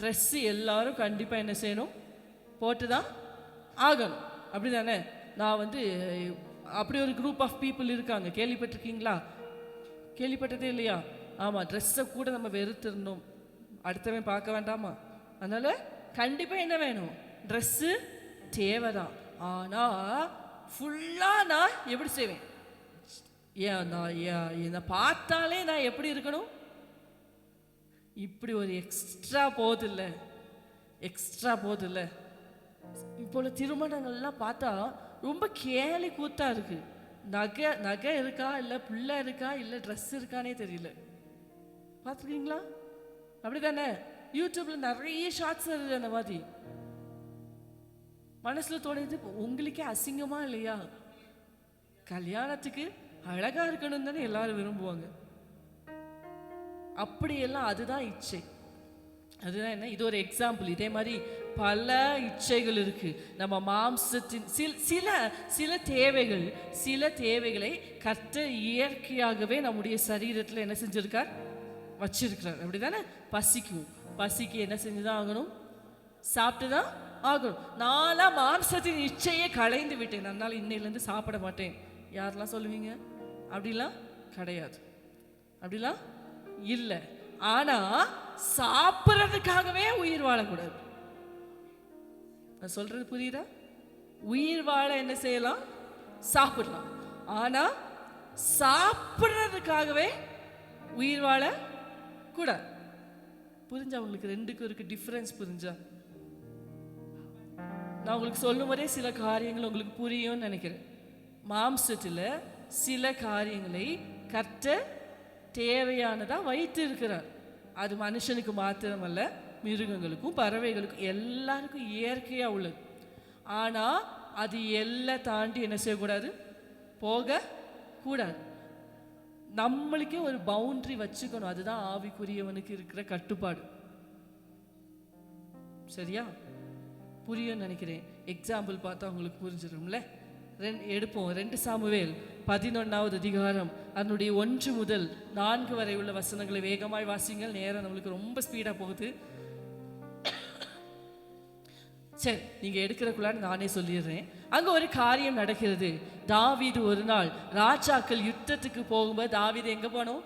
ட்ரெஸ்ஸு எல்லாரும் கண்டிப்பாக என்ன செய்யணும்? போட்டு தான் ஆகணும். அப்படி தானே? நான் அப்படி ஒரு குரூப் ஆஃப் பீப்புள் இருக்காங்க, கேள்விப்பட்டிருக்கீங்களா? கேள்விப்பட்டதே இல்லையா? ஆமாம், ட்ரெஸ்ஸை கூட நம்ம வெறுத்துடணும், அடுத்தவன் பார்க்க வேண்டாமா. அதனால் கண்டிப்பாக என்ன வேணும்? ட்ரெஸ்ஸு தேவைதான். ஆனால் ஃபுல்லாக நான் எப்படி செய்வேன்? என்னை பார்த்தாலே நான் எப்படி இருக்கணும்? இப்படி ஒரு எக்ஸ்ட்ரா போதில்லை. இப்போ திருமணங்கள்லாம் பார்த்தா ரொம்ப கேலி கூத்தா இருக்கு. நகை இருக்கா, இல்லை பிள்ளை இருக்கா, இல்லை ட்ரெஸ் இருக்கானே தெரியல. பார்த்துருக்கீங்களா? அப்படிதானே? யூடியூப்ல நிறைய ஷார்ட்ஸ் வருது அந்த மாதிரி. மனசுல தோணுது, உங்களுக்கே அசிங்கமா இல்லையா? கல்யாணத்துக்கு அழகா இருக்கணும் தானே எல்லாரும் விரும்புவாங்க. அப்படியெல்லாம் அதுதான் இச்சை. அதுதான் என்ன, இது ஒரு எக்ஸாம்பிள். இதே மாதிரி பல இச்சைகள் இருக்கு. நம்ம மாம்சத்தின் சில தேவைகளை கர்த்தர் இயற்கையாகவே நம்முடைய சரீரத்தில் என்ன செஞ்சிருக்கார்? வச்சிருக்கிறார். அப்படிதானே? பசிக்கு என்ன செஞ்சுதான் ஆகணும்? சாப்பிட்டுதான் ஆகணும். நான்லாம் மாம்சத்தின் இச்சையை களைந்து விட்டேன், அதனால இன்னையிலேருந்து சாப்பிட மாட்டேன். யாரெல்லாம் சொல்லுவீங்க? அப்படிலாம் கிடையாது, அப்படிலாம் இல்லை. ஆனா சாப்பிட்றதுக்காகவே உயிர் வாழக்கூடாது. நான் சொல்றது புரியுதா? உயிர் வாழ என்ன செய்யலாம்? சாப்பிடலாம். ஆனா சாப்பிட்றதுக்காகவே உயிர் வாழ கூடாது. புரிஞ்சா உங்களுக்கு? ரெண்டுக்கும் இருக்கு டிஃபரன்ஸ். புரிஞ்சா? நான் உங்களுக்கு சொல்லும் போதே சில காரியங்கள் உங்களுக்கு புரியும்னு நினைக்கிறேன். மாம்சத்தில் சில காரியங்களை கர்த்தர் தேவையானதா வைத்து இருக்கிறார். அது மனுஷனுக்கு மாத்திரமல்ல, மிருகங்களுக்கும் பறவைகளுக்கும் எல்லாருக்கும் இயற்கையா உள்ளது. ஆனா அது எல்லாம் தாண்டி என்ன செய்யக்கூடாது? போக கூடாது. நம்மளுக்கே ஒரு பவுண்டரி வச்சுக்கணும். அதுதான் ஆவிக்குரியவனுக்கு இருக்கிற கட்டுப்பாடு. சரியா? புரியும் நினைக்கிறேன். எக்ஸாம்பிள் பார்த்தா உங்களுக்கு புரிஞ்சிடும்ல. எடுப்போம். 2 சாமுவேல் 11வது அதிகாரம் அதனுடைய 1 முதல் 4 வரை உள்ள வசனங்களை வேகமாய் வாசிங்கள். நேரம் நம்மளுக்கு ரொம்ப ஸ்பீடா போகுது. சரி, நீங்க எடுக்கிறக்குள்ளான்னு நானே சொல்லிடுறேன். அங்க ஒரு காரியம் நடக்கிறது. தாவீது ஒரு நாள் ராஜாக்கள் யுத்தத்துக்கு போகும்போது, தாவீது எங்க போனோம்?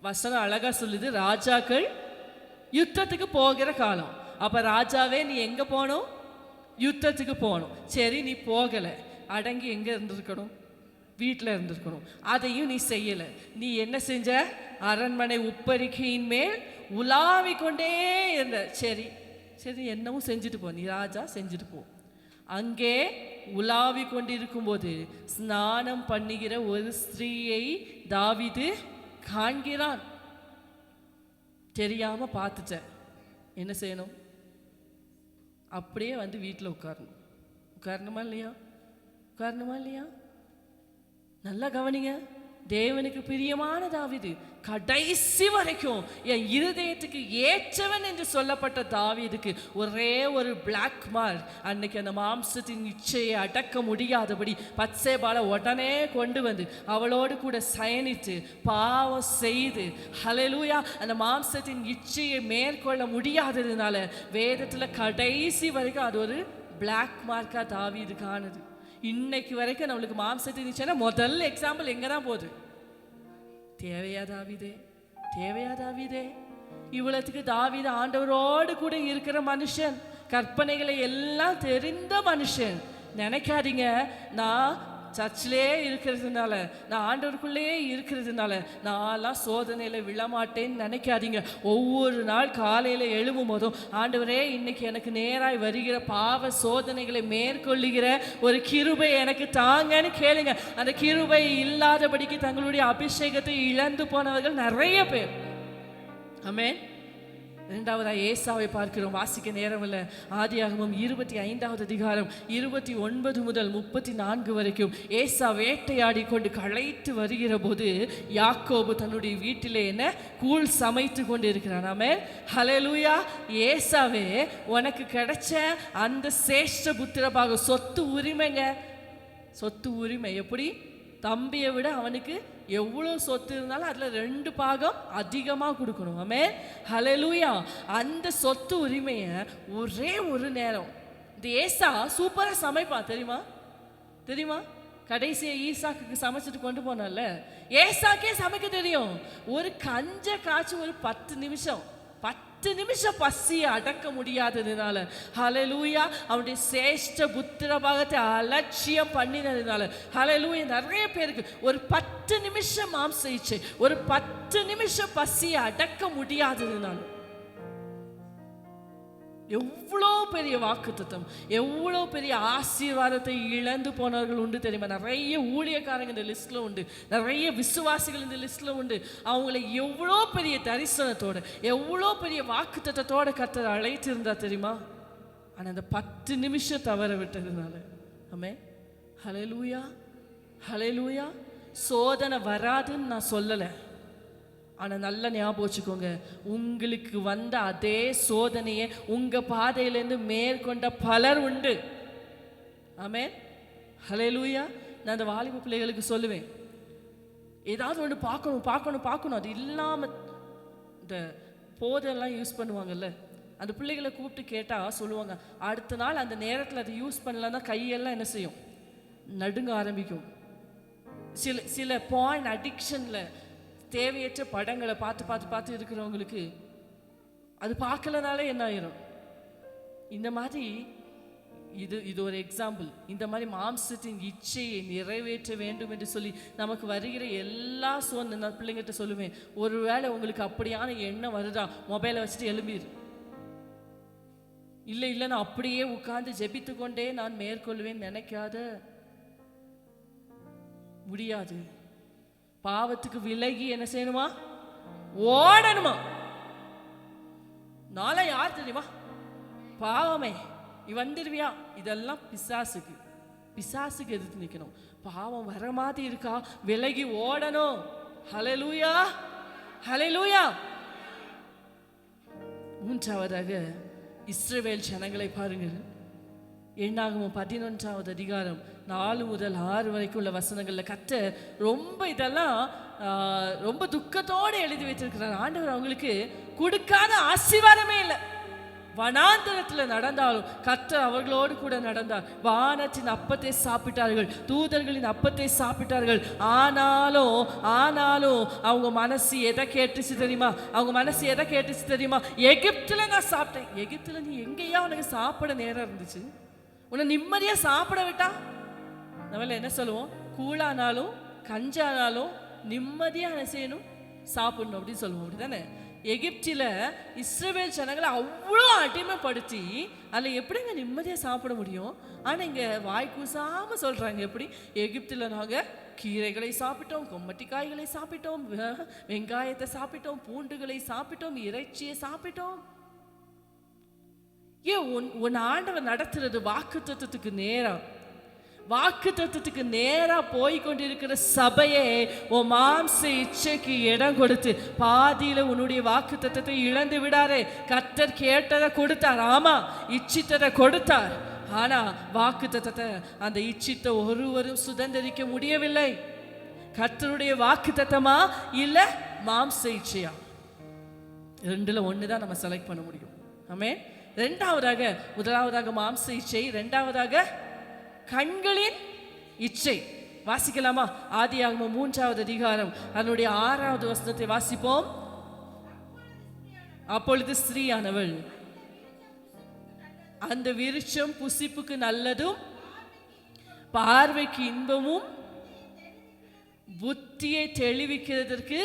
வசனம் அழகா சொல்லுது, ராஜாக்கள் யுத்தத்துக்கு போகிற காலம். அப்ப ராஜாவே நீ எங்க போனோம்? யுத்தத்துக்கு போகணும். சரி, நீ போகல, அடங்கி எங்க இருந்திருக்கணும்? வீட்டில் இருந்திருக்கணும். அதையும் நீ செய்யல. நீ என்ன செஞ்ச? அரண்மனை உப்பரிக்கையின் மேல் உலாவி கொண்டே இருந்த. சரி சரி, என்னவும் செஞ்சுட்டு போ, நீ ராஜா, செஞ்சுட்டு போ. அங்கே உலாவி கொண்டிருக்கும் போது ஸ்நானம் பண்ணுகிற ஒரு ஸ்திரீயை தாவீது காண்கிறான். தெரியாம பார்த்துட்ட. என்ன செய்யணும்? அப்படியே வந்து வீட்டில் உட்காரணுமா இல்லையா? நல்லா கவனிங்க. தேவனுக்கு பிரியமான தாவீது கடைசி வரைக்கும் என் இருதயத்துக்கு ஏற்றவன் என்று சொல்லப்பட்ட தாவீதுக்கு ஒரே ஒரு பிளாக் மார்க். அன்னைக்கு அந்த மாம்சத்தின் இச்சையை அடக்க முடியாதபடி பத்சேபால உடனே கொண்டு வந்து அவளோடு கூட சயனித்து பாவம் செய்து, ஹல்லேலூயா, அந்த மாம்சத்தின் இச்சையை மேற்கொள்ள முடியாததுனால வேதத்துல கடைசி வரைக்கும் அது ஒரு பிளாக் மார்க்கா தாவீது காணுது. இன்னைக்கு வரைக்கும் நம்மளுக்கு மாம்சத்தின் இச்சைனா முதல் எக்ஸாம்பிள் எங்க தான் போகுது? தேவையா தாவீதே? இவ்வளவுக்கு தாவீது ஆண்டவரோடு கூட இருக்கிற மனுஷன், கற்பனைகளை எல்லாம் தெரிந்த மனுஷன். நினைக்காதீங்க, நான் சர்ச்சிலே இருக்கிறதுனால, நான் ஆண்டவருக்குள்ளேயே இருக்கிறதுனால நான்லாம் சோதனையில் விழமாட்டேன்னு நினைக்காதீங்க. ஒவ்வொரு நாள் காலையில் எழும்பும் போதும், ஆண்டவரே இன்னைக்கு எனக்கு நேராய் வருகிற பாவ சோதனைகளை மேற்கொள்ளுகிற ஒரு கிருபை எனக்கு தாங்கன்னு கேளுங்க. அந்த கிருபை இல்லாதபடிக்கு தங்களுடைய அபிஷேகத்தை இழந்து போனவர்கள் நிறைய பேர். ஆமென். 2வது ஏசாவை பார்க்கிறோம். வாசிக்க நேரம் இல்லை. ஆதியாகமம் 25வது அதிகாரம் 29 முதல் 34 வரைக்கும் ஏசா வேட்டையாடி கொண்டு களைத்து வருகிற போது யாக்கோபு தன்னுடைய வீட்டிலே என்ன கூழ் சமைத்து கொண்டு இருக்கிறான். ஆமென், ஹல்லேலூயா. ஏசாவே, உனக்கு கிடைச்ச அந்த சேஷ்ட புத்திரபாக சொத்து உரிமை எப்படி? தம்பியை விட அவனுக்கு எவ்வளோ சொத்து இருந்தாலும் அதில் 2 பாகம் அதிகமாக கொடுக்கணும். ஆமென், ஹல்லேலூயா. அந்த சொத்து உரிமையை ஒரே ஒரு நேரம் இந்த ஏசா சூப்பராக சமைப்பான். தெரியுமா? கடைசியை ஈசாக்கு சமைச்சிட்டு கொண்டு போனால, ஏசாக்கே சமைக்க தெரியும். ஒரு கஞ்ச காய்ச்சி ஒரு 10 நிமிஷம் பசியை அடக்க முடியாததுனால, ஹல்லேலூயா, அவனுடைய சேஷ்ட புத்திர பாகத்தை அலட்சியம் பண்ணினதுனால, ஹல்லேலூயா, நிறைய பேருக்கு ஒரு 10 நிமிஷம் மாம்ச இச்சை, ஒரு 10 நிமிஷம் பசியை அடக்க முடியாததுனால, எவ்வளோ பெரிய வாக்குத்தத்தம், எவ்வளோ பெரிய ஆசீர்வாதத்தை இழந்து போனவர்கள் உண்டு தெரியுமா? நிறைய ஊழியக்காரங்க இந்த லிஸ்ட்ல உண்டு, நிறைய விசுவாசிகள் இந்த லிஸ்ட்ல உண்டு. அவங்களை எவ்வளோ பெரிய தரிசனத்தோட, எவ்வளோ பெரிய வாக்குத்தத்தத்தோட கர்த்தர் அழைத்திருந்தா தெரியுமா? ஆனால் அந்த 10 நிமிஷம் தவற விட்டதுனால. ஆமென், ஹல்லேலூயா, ஹல்லேலூயா. சோதனை வராதுன்னு நான் சொல்லலை, ஆனால் நல்லா ஞாபகம் வச்சுக்கோங்க, உங்களுக்கு வந்த அதே சோதனையை உங்கள் பாதையிலேருந்து மேற்கொண்ட பலர் உண்டு. ஆமென், ஹல்லேலூயா. நான் அந்த வாலிப பிள்ளைகளுக்கு சொல்லுவேன், ஏதாவது ஒன்று பார்க்கணும். அது இல்லாமல் இந்த போதெல்லாம் யூஸ் பண்ணுவாங்கல்ல, அந்த பிள்ளைகளை கூப்பிட்டு கேட்டால் சொல்லுவாங்க, அடுத்த நாள் அந்த நேரத்தில் அதை யூஸ் பண்ணலன்னா கையெல்லாம் என்ன செய்யும், நடுங்க ஆரம்பிக்கும். சில பாயிண்ட் அடிக்ஷனில் தேவையற்ற படங்களை பார்த்து இருக்கிறவங்களுக்கு அது பார்க்கலனாலே என்ன ஆயிரும். இந்த மாதிரி இது ஒரு எக்ஸாம்பிள். இந்த மாதிரி மாம்சத்தின் இச்சையை நிறைவேற்ற வேண்டும் என்று சொல்லி நமக்கு வருகிற எல்லா நான் பிள்ளைங்கிட்ட சொல்லுவேன், ஒருவேளை உங்களுக்கு அப்படியான எண்ணம் வருதா, மொபைலை வச்சுட்டு எழும்பிடு. இல்லை நான் அப்படியே உட்கார்ந்து ஜெபித்து கொண்டே நான் மேற்கொள்வேன் நினைக்காத, முடியாது. பாவத்துக்கு விலகி என்ன செய்யணுமா, ஓடணுமா. நாளை யார் தெரியுமா, பாவமே நீ வந்துடுவியா, இதெல்லாம் பிசாசுக்கு எதிர்த்து நிற்கணும். பாவம் வர மாதிரி இருக்கா, விலகி ஓடணும். ஹல்லேலூயா, ஹல்லேலூயா. மூன்றாவதாக இஸ்ரவேல் ஜனங்களை பாருங்கள். எண்ணாகமம் 11வது அதிகாரம் 4 முதல் 6 வரைக்கும் உள்ள வசனங்கள்ல கர்த்தர் இதெல்லாம் ரொம்ப துக்கத்தோடு எழுதி வச்சிருக்கிறார். ஆண்டவர் அவங்களுக்கு கொடுக்காத ஆசீர்வாதமே இல்லை. வனாந்தரத்தில் நடந்தாலும் கர்த்தர் அவர்களோடு கூட நடந்தார். வானத்தின் அப்பத்தை சாப்பிட்டார்கள், தூதர்களின் அப்பத்தை சாப்பிட்டார்கள். ஆனாலும் அவங்க மனசு எதை கேட்டுச்சு தெரியுமா? எகிப்துல நான் சாப்பிட்டேன். எகிப்துல நீ எங்கேயா உனக்கு சாப்பிட நேரம் இருந்துச்சு? உன்னை நிம்மதியா சாப்பிட விட்டா நம்மள என்ன சொல்லுவோம், கூழானாலும் கஞ்சானாலும் நிம்மதியா என்ன செய்யணும், சாப்பிடணும் அப்படின்னு சொல்லுவோம், அப்படிதானே? எகிப்தில் இஸ்ரவேல் ஜனங்களை அவ்வளோ அடிமைப்படுத்தி அதில் எப்படிங்க நிம்மதியாக சாப்பிட முடியும்? ஆனால் இங்கே வாய் கூசாமல் சொல்கிறாங்க, எப்படி எகிப்தில் நாங்கள் கீரைகளை சாப்பிட்டோம், கொம்மட்டி காய்களை சாப்பிட்டோம், வெங்காயத்தை சாப்பிட்டோம், பூண்டுகளை சாப்பிட்டோம், இறைச்சியை சாப்பிட்டோம். ஏன் உன் ஆண்டவர் நடத்துறது வாக்குத்தத்தத்துக்கு நேரா போய் கொண்டிருக்கிற சபையே உன் மாம்ச இச்சைக்கு இடம் கொடுத்து பாதியில உன்னுடைய வாக்குத்தத்தத்தை இழந்து விடாரே. கர்த்தர் கேட்டதை கொடுத்தார், ஆமா, இச்சித்ததை கொடுத்தார். ஆனா வாக்குத்தத்தத்தை, அந்த இச்சித்த ஒருவரும் சுதந்திரிக்க முடியவில்லை. கர்த்தருடைய வாக்குத்தத்தமா இல்ல மாம்ச இச்சையா? ரெண்டுல ஒண்ணுதான் நம்ம செலக்ட் பண்ண முடியும். ஆமென். முதலாவதாக மாம்ச இச்சை, இரண்டாவதாக கண்களின் இச்சை. வாசிக்கலாமா? ஆதியாகமம் 3வது அதிகாரம் அதனுடைய 6வது வசனத்தை வாசிப்போம். அப்பொழுது ஸ்திரீயானவள் அந்த விருட்சம் புசிப்புக்கு நல்லதும் பார்வைக்கு இன்பமும் புத்தியை தெளிவிக்கிறதற்கு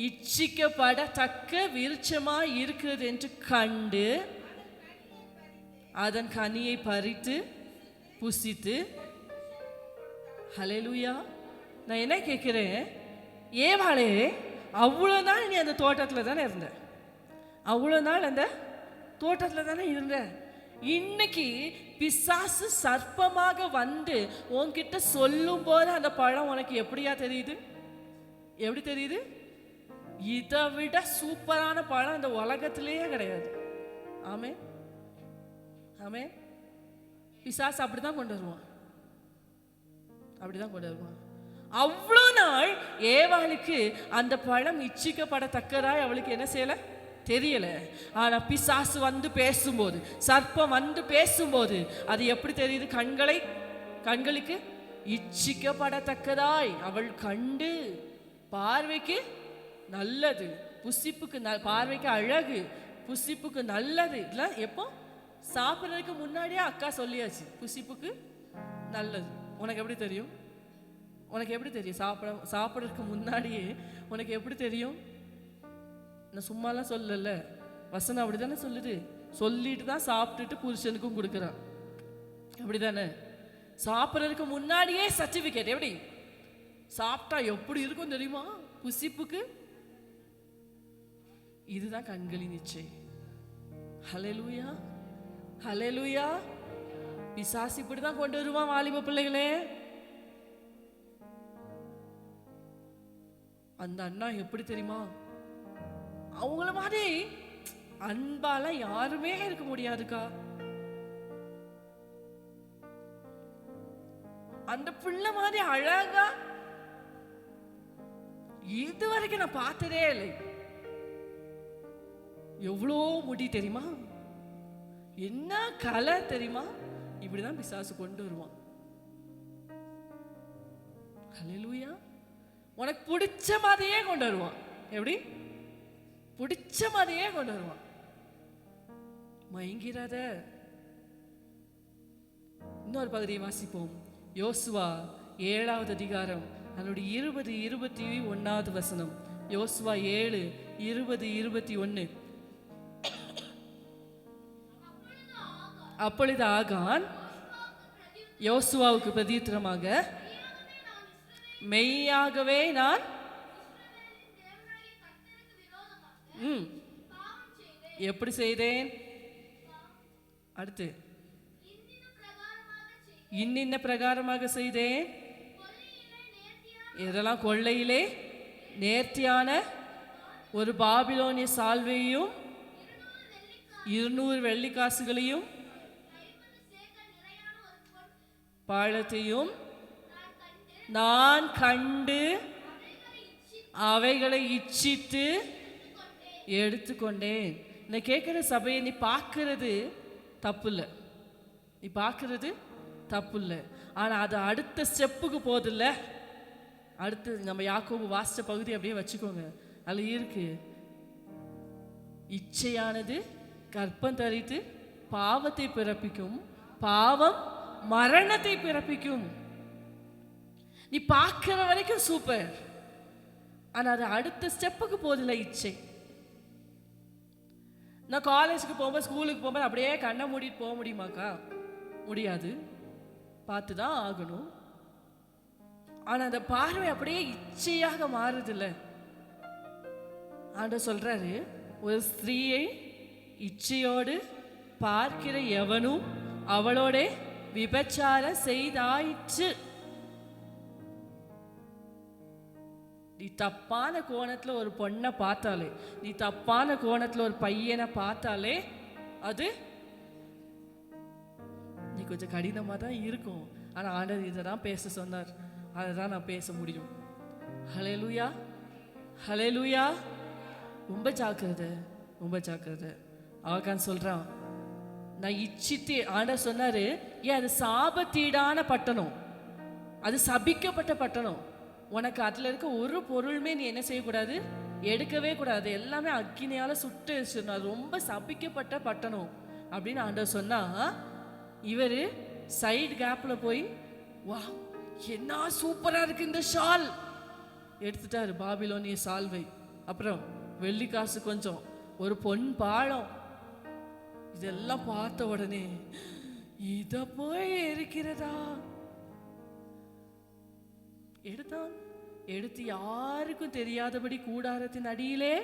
இச்சிக்கப்படத்தக்க விருட்சமாய் இருக்கிறது என்று கண்டு அதன் கனியை பறித்து புசித்து. ஹல்லேலூயா. நான் என்ன கேட்கிறேன், ஏவாளே, அவ்வளோ நாள் நீ அந்த தோட்டத்தில் தானே இருந்த, அவ்வளோ நாள் அந்த தோட்டத்தில் தானே இருந்த. இன்னைக்கு பிசாசு சர்ப்பமாக வந்து உன்கிட்ட சொல்லும் போது அந்த பழம் உனக்கு எப்படியா தெரியுது? எப்படி தெரியுது? இதை விட சூப்பரான பழம் இந்த உலகத்திலேயே கிடையாது. ஆமே ஆமே. பிசாசு அப்படிதான் கொண்டு வருவான். அவ்வளோ நாள் ஏவாளுக்கு அந்த பழம் இச்சிக்கப்படத்தக்கதாய் அவளுக்கு என்ன செய்யல தெரியல. ஆனா பிசாசு வந்து பேசும்போது, சர்ப்பம் வந்து பேசும்போது அது எப்படி தெரியுது? கண்களுக்கு இச்சிக்கப்படத்தக்கதாய் அவள் கண்டு, பார்வைக்கு நல்லது, புசிப்புக்கு பார்வைக்கு அழகு, புசிப்புக்கு நல்லது. இல்ல எப்போ? சாப்பிட்றதுக்கு முன்னாடியே அக்கா சொல்லியாச்சு புசிப்புக்கு நல்லது. உனக்கு எப்படி தெரியும்? உனக்கு எப்படி தெரியும்? சாப்பிட்றதுக்கு முன்னாடியே உனக்கு எப்படி தெரியும்? நான் சும்மாலாம் சொல்லல, வசனம் அப்படிதானே சொல்லுது. சொல்லிட்டு தான் சாப்பிட்டுட்டு புருஷனுக்கும் கொடுக்குறான், அப்படிதானே? சாப்பிட்றதுக்கு முன்னாடியே சர்டிஃபிகேட். எப்படி சாப்பிட்டா எப்படி இருக்கும் தெரியுமா? புசிப்புக்கு. இதுதான் கண்களின் இச்சை. ஹல்லேலூயா, ஹல்லேலூயா. பிசாசு இப்படிதான் கொண்டு வருவான் வாலிப பிள்ளைகளே. அந்த அண்ணா எப்படி தெரியுமா? அவங்கள மாதிரி அன்பால யாருமே இருக்க முடியாதுக்கா. அந்த பிள்ளை மாதிரி அழகா இதுவரைக்கும் நான் பார்த்ததே இல்லை. எவ்வளோ முடி தெரியுமா? என்ன கலர் தெரியுமா? இப்படிதான் பிசாசு கொண்டு வருவான். ஹல்லேலூயா. உனக்கு பிடிச்ச மாதிரியே கொண்டு வருவான். எப்படி? பிடிச்ச மாதிரியே கொண்டு வருவான். மயங்கிறாத. இன்னொரு பகுதியை வாசிப்போம். யோசுவா 7வது அதிகாரம் அதனுடைய 20-21 வசனம். யோசுவா 7:20-21. அப்பொழுது ஆகான் யோசுவாவுக்கு பிரதியுத்தரமாக, மெய்யாகவே நான் எப்படி செய்தேன்? அடுத்து இன்னின்ன பிரகாரமாக செய்தேன். இதெல்லாம் கொள்ளையிலே நேர்த்தியான ஒரு பாபிலோனிய சால்வையும் 200 வெள்ளிக்காசுகளையும் பழத்தையும் நான் கண்டு அவைகளை இச்சித்து எடுத்துக்கொண்டேன். நான் கேட்குற சபையை, நீ பார்க்கறது தப்பு இல்லை, நீ பார்க்கறது தப்பு இல்லை. ஆனால் அது அடுத்த ஸ்டெப்புக்கு போதில்ல. அடுத்து நம்ம யாக்கோபு வாசித்த பகுதி அப்படியே வச்சுக்கோங்க. அதில் இருக்கு, இச்சையானது கர்ப்பம் தரித்து பாவத்தை பிறப்பிக்கும், பாவம் மரணத்தை பிறப்பிக்கும். நீ பார்க்கிற வரைக்கும் சூப்பர், ஆனால் அது அடுத்த ஸ்டெப்புக்கு போதில்லை இச்சை. நான் காலேஜுக்கு போகும்போது, ஸ்கூலுக்கு போகும்போது அப்படியே கண்ணை மூடிட்டு போக முடியுமாக்கா? முடியாது, பார்த்து தான் ஆகணும். ஆனால் அந்த பார்வை அப்படியே இச்சையாக மாறுதில்ல. ஆண்டவர் சொல்றாரு, ஒரு ஸ்திரீயை இச்சையோடு பார்க்கிற எவனும் அவளோட விபச்சாரம் செய்தாயிற்று. நீ தப்பான கோணத்துல ஒரு பொண்ணை பார்த்தாலே, நீ தப்பான கோணத்துல ஒரு பையனை பார்த்தாலே அது நீ கொஞ்சம் கடினமா தான் இருக்கும். ஆனா ஆண்டவர் இதை தான் பேச சொன்னார், அதை தான் நான் பேச முடியும். ஹல்லேலூயா, ஹல்லேலூயா. ரொம்ப ஜாக்கிரதை, ரொம்ப ஜாக்கிரதை. அவகான் சொல்றான், நான் இச்சித்து, ஆண்டவர் சொன்னாரு, ஏன் அது சாபத்தீடான பட்டணம், அது சபிக்கப்பட்ட பட்டணம். உனக்கு அதில் இருக்க ஒரு பொருளுமே நீ என்ன செய்யக்கூடாது, எடுக்கவே கூடாது. எல்லாமே அக்கினியால சுட்டு எரிச்சிடணும். அது ரொம்ப சபிக்கப்பட்ட பட்டணம் அப்படின்னு ஆண்டவர் சொன்னா, இவர் சைடு கேப்பில் போய், வா என்ன சூப்பராக இருக்கு இந்த ஷால், எடுத்துட்டாரு பாபிலோனிய சால்வை. அப்புறம் வெள்ளிக்காசு கொஞ்சம், ஒரு பொன் பாலம். இதெல்லாம் பார்த்த உடனே இத போய் இருக்கிறதா எடுத்து யாருக்கும் தெரியாதபடி கூடாரத்தின் அடியிலே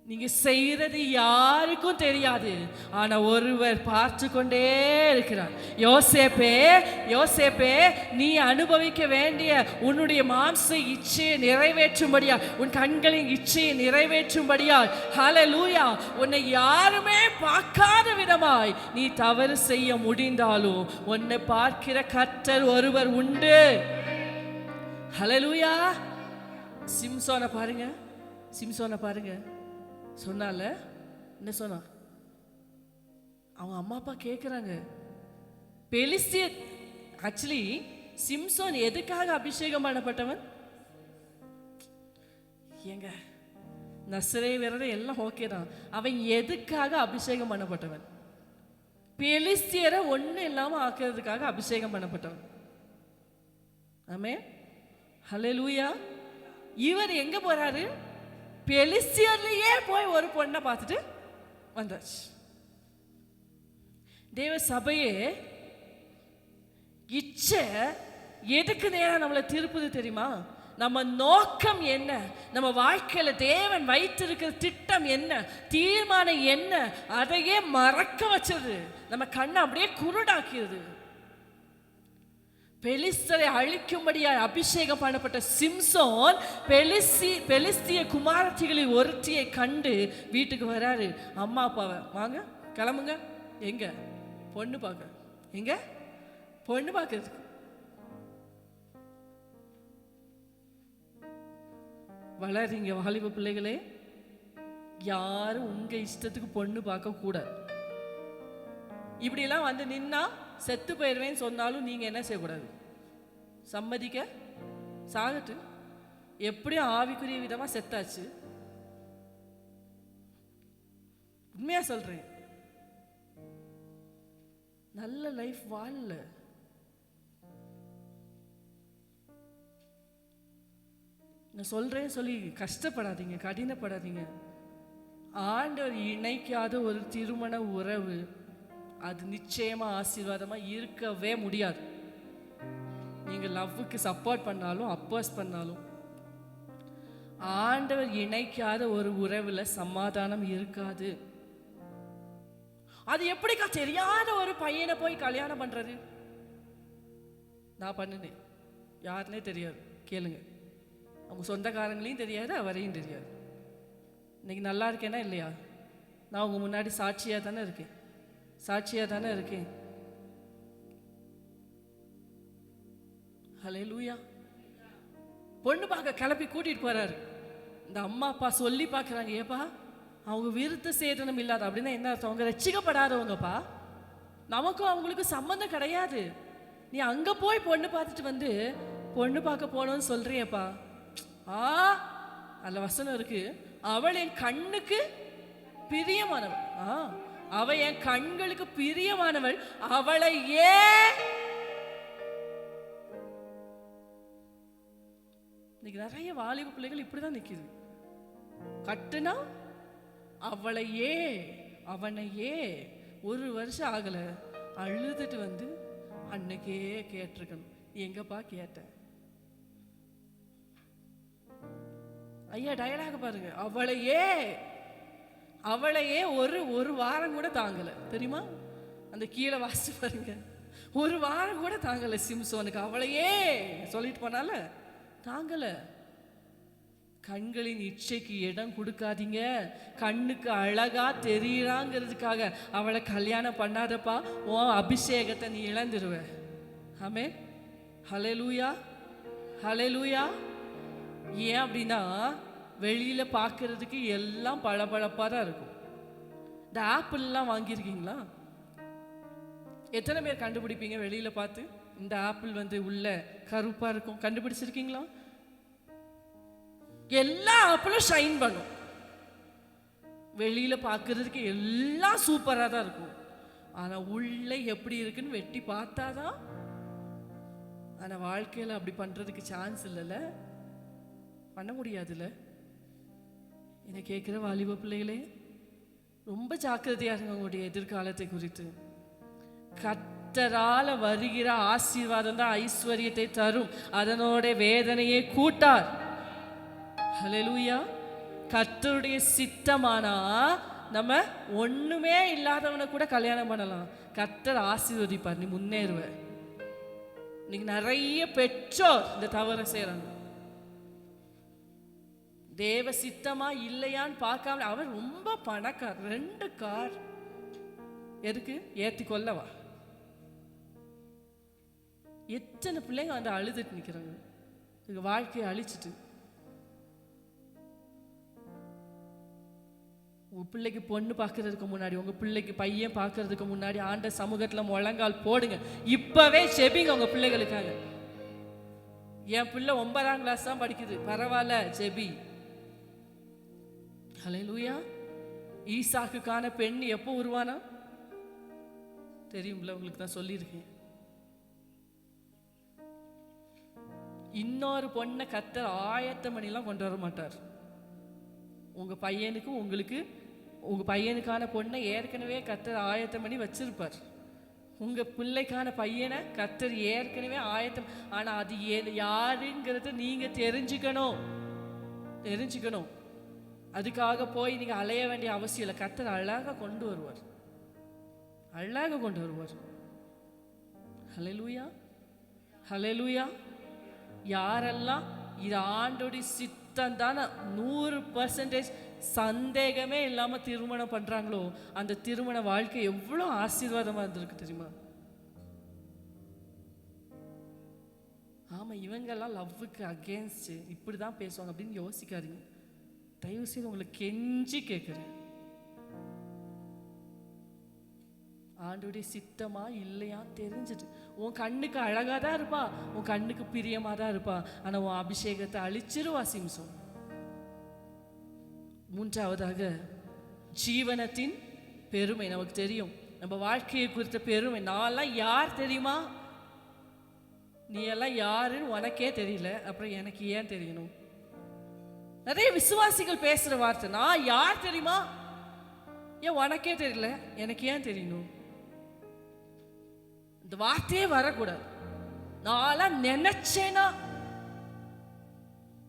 நீங்க செய்யறது யாருக்கும் தெரியாது, ஆனா ஒருவர் பார்த்து கொண்டே இருக்கிறார். யோசேப்பே, யோசேப்பே, நீ அனுபவிக்க வேண்டிய உன்னுடைய மாம்ச இச்சையை நிறைவேற்றும்படியா, உன் கண்களின் இச்சையை நிறைவேற்றும்படியா, ஹல்லேலூயா, உன்னை யாருமே பார்க்காத விதமாய் நீ தவறு செய்ய முடிந்தாலும் உன்னை பார்க்கிற கர்த்தர் ஒருவர் உண்டு. ஹல்லேலூயா. சிம்சோனை பாருங்க, சிம்சோனை பாருங்க. சொன்னால என்ன சொன்னா? அவங்க அம்மா அப்பா கேட்குறாங்க, பெலிஸ்தியர் ஆக்சுவலி சிம்சோன் எதுக்காக அபிஷேகம் பண்ணப்பட்டவன்? ஏங்க நசரே விரதம் எல்லாம் ஓகே தான், அவன் எதுக்காக அபிஷேகம் பண்ணப்பட்டவன்? பெலிஸ்தியரை ஒன்றும் இல்லாமல் ஆக்கிறதுக்காக அபிஷேகம் பண்ணப்பட்டவன். ஆமென், ஹல்லேலூயா. இவர் எங்க போறாரு? பெலிஸ்தியர்லயே போய் ஒரு பொண்ணை பார்த்துட்டு வந்தாச்சு. தேவ சபையே இச்சை எதுக்கு நேரம் நம்மளை திருப்புது தெரியுமா? நம்ம நோக்கம் என்ன, நம்ம வாழ்க்கையில தேவன் வைத்திருக்கிற திட்டம் என்ன, தீர்மானம் என்ன, அதையே மறக்க வச்சது, நம்ம கண்ணை அப்படியே குருடாக்கியது. பெலிஸ்தரை அழிக்கும்படியாய் அபிஷேகம் பண்ணப்பட்ட சிம்சோன் பெலிஸ்திய குமாரத்திகளில் ஒருத்தியை கண்டு வீட்டுக்கு வராரு. அம்மா அப்பாவை, வாங்க கிளம்புங்க, எங்க பொண்ணு பார்க்க, எங்க பொண்ணு பார்க்கறதுக்கு. வளர்றீங்க வாலிப பிள்ளைகளே, யாரும் உங்க இஷ்டத்துக்கு பொண்ணு பார்க்க கூடாது. இப்படியெல்லாம் வந்து நின்னா செத்து போயிடுவேன்னு சொன்னாலும் நீங்க என்ன செய்யக்கூடாது? சம்மதிக்க சாகட்டு. எப்படியும் ஆவிக்குரிய விதமா செத்தாச்சு. உண்மையா சொல்றேன், நல்ல லைஃப் வாழல. நான் சொல்றேன் சொல்லி கஷ்டப்படாதீங்க, கடினப்படாதீங்க. ஆண்டவர் இணைக்காத ஒரு திருமண உறவு அது நிச்சயமா ஆசீர்வாதமா இருக்கவே முடியாது. நீங்க லவ்வுக்கு சப்போர்ட் பண்ணாலும் அப்போஸ் பண்ணாலும் ஆண்டவர் இணைக்காத ஒரு உறவுல சமாதானம் இருக்காது. அது எப்படிக்கா தெரியாத ஒரு பையனை போய் கல்யாணம் பண்றது? நான் பண்ணினேன், யாருன்னே தெரியாது, கேளுங்க. அவங்க சொந்தக்காரங்களையும் தெரியாது, அவரையும் தெரியாது. இன்னைக்கு நல்லா இருக்கேனா இல்லையா? நான் உங்க முன்னாடி சாட்சியா தானே இருக்கேன், சாட்சியா தானே இருக்கேன். ஹல்லேலூயா. பொண்ணு பார்க்க கிளப்பி கூட்டிட்டு போறாரு. இந்த அம்மா அப்பா சொல்லி பார்க்குறாங்க, ஏப்பா அவங்க விருத்த சேதனம் இல்லாத அப்படின்னா என்ன அர்த்தம்? அவங்க ரட்சிக்கப்படாதவங்கப்பா, நமக்கும் அவங்களுக்கும் சம்மந்தம் கிடையாது. நீ அங்க போய் பொண்ணு பார்த்துட்டு வந்து பொண்ணு பார்க்க போனோன்னு சொல்றியப்பா. அதுல வசனம் இருக்கு, அவள் என் கண்ணுக்கு பிரியமானவள். அவ என் கண்களுக்கு பிரியமானவள், அவளை இன்னைக்கு நிறைய வாலிப பிள்ளைகள் இப்படிதான் நிக்குது. கட்டுனா அவளையே அவனையே ஒரு வருஷம் ஆகல, அழுதுட்டு வந்து அன்னைக்கே கேட்டிருக்கணும், எங்கப்பா கேட்ட? ஐயா டயலாக பாருங்க, அவளையே ஒரு வாரம் கூட தாங்கல தெரியுமா? அந்த கீழே வாசிச்சு பாருங்க, ஒரு வாரம் கூட தாங்கல சிம்சோனுக்கு. அவளையே சொல்லிட்டு போனால தாங்கல. கண்களின் இச்சைக்கு இடம் கொடுக்காதீங்க. கண்ணுக்கு அழகா தெரியறாங்கிறதுக்காக அவளை கல்யாணம் பண்ணாதப்பா, உன் அபிஷேகத்தை நீ இழந்துருவ. ஆமென், ஹல்லேலூயா, ஹல்லேலூயா. ஏன் அப்படின்னா வெளியில பார்க்கறதுக்கு எல்லாம் பளபளப்பா தான் இருக்கும். இந்த ஆப்பிள்லாம் வாங்கியிருக்கீங்களா? எத்தனை பேர் கண்டுபிடிப்பீங்க வெளியில பார்த்து இந்த ஆப்பிள் வந்து உள்ள கருப்பா இருக்கும்? கண்டுபிடிச்சிருக்கீங்களா? எல்லா ஆப்பிளும் ஷைன் பண்ணும், வெளியில பார்க்கறதுக்கு எல்லாம் சூப்பரா தான் இருக்கும். ஆனா உள்ள எப்படி இருக்குன்னு வெட்டி பார்த்தாதான். ஆனா வாழ்க்கையில அப்படி பண்றதுக்கு சான்ஸ் இல்லைல்ல, பண்ண முடியாதுல்ல. என்னை கேட்குற வாலிப பிள்ளைகளே, ரொம்ப ஜாக்கிரதையா இருங்க உங்களுடைய எதிர்காலத்தை குறித்து. கர்த்தரால வருகிற ஆசீர்வாதம் தான் ஐஸ்வர்யத்தை தரும், அதனோட வேதனையை கூட்டார். ஹல்லேலூயா. கர்த்தருடைய சித்தமானா நம்ம ஒண்ணுமே இல்லாதவனை கூட கல்யாணம் பண்ணலாம். கர்த்தர் ஆசீர்வதிப்பார், நீ முன்னேறுவ. இன்னைக்கு நிறைய பெற்றோர் இந்த தவறை செய்யறாங்க. தேவ சித்தமா இல்லையான்னு பார்க்காம, அவர் ரொம்ப பணக்கார், 2 கார் எதுக்கு ஏத்தி கொள்ளவா? எத்தனை பிள்ளைங்க வந்து அழுதுட்டு நிக்கிறாங்க, வாழ்க்கையை அழிச்சிட்டு. உங்கள் பிள்ளைக்கு பொண்ணு பார்க்கறதுக்கு முன்னாடி, உங்கள் பிள்ளைக்கு பையன் பார்க்கறதுக்கு முன்னாடி ஆண்ட சமூகத்தில் முழங்கால் போடுங்க. இப்போவே செபிங்க உங்கள் பிள்ளைகளுக்காக. என் பிள்ளை 9ஆம் கிளாஸ் தான் படிக்குது, பரவாயில்ல, ஜெபி. ஹல்லேலூயா. ஈசாக்குக்கான பெண் எப்போ உருவானா தெரியும்ல உங்களுக்கு, தான் சொல்லியிருக்கேன். இன்னொரு பொண்ணை கர்த்தர் ஆயத்தம் பண்ணிலாம் கொண்டு வர மாட்டார். உங்க பையனுக்கு உங்களுக்கு உங்க பையனுக்கான பொண்ணை ஏற்கனவே கர்த்தர் ஆயத்தம் பண்ணி வச்சிருப்பார். உங்க பிள்ளைக்கான பையனை கர்த்தர் ஏற்கனவே ஆயத்தம். ஆனா அது யாருங்கிறத நீங்க தெரிஞ்சுக்கணும். அதுக்காக போய் நீங்க அலைய வேண்டிய அவசியம் இல்லை. கர்த்தர் அழகாக கொண்டு வருவார். ஹல்லேலூயா, ஹல்லேலூயா. யாரெல்லாம் இது ஆண்டோடைய சித்தம் தானே 100% சந்தேகமே இல்லாம திருமணம் பண்றாங்களோ, அந்த திருமண வாழ்க்கை எவ்வளவு ஆசீர்வாதமா இருந்திருக்கு தெரியுமா? ஆமா, இவங்கெல்லாம் லவ்வுக்கு அகேன்ஸ்ட் இப்படிதான் பேசுவாங்க அப்படின்னு யோசிக்காதீங்க. தயவு செய்து உங்களை கெஞ்சி கேட்குறேன், ஆண்டோடைய சித்தமா இல்லையா தெரிஞ்சுட்டு. உன் கண்ணுக்கு அழகா தான் இருப்பா, உன் கண்ணுக்கு பிரியமா தான் இருப்பா, ஆனா உன் அபிஷேகத்தை அழிச்சிருவா சிம்சோன். மூன்றாவதாக ஜீவனத்தின் பெருமை. நமக்கு தெரியும் நம்ம வாழ்க்கையை குறித்த பெருமை. நான்லாம் யார் தெரியுமா? நீ எல்லாம் யாருன்னு உனக்கே தெரியல, அப்புறம் எனக்கு ஏன் தெரியணும்? நிறைய விசுவாசிகள் பேசுற வார்த்தை, நான் யார் தெரியுமா? ஏன் உனக்கே தெரியல, எனக்கு ஏன் தெரியணும்? இந்த வார்த்தையே வரக்கூடாது. நான் நினைச்சேனா,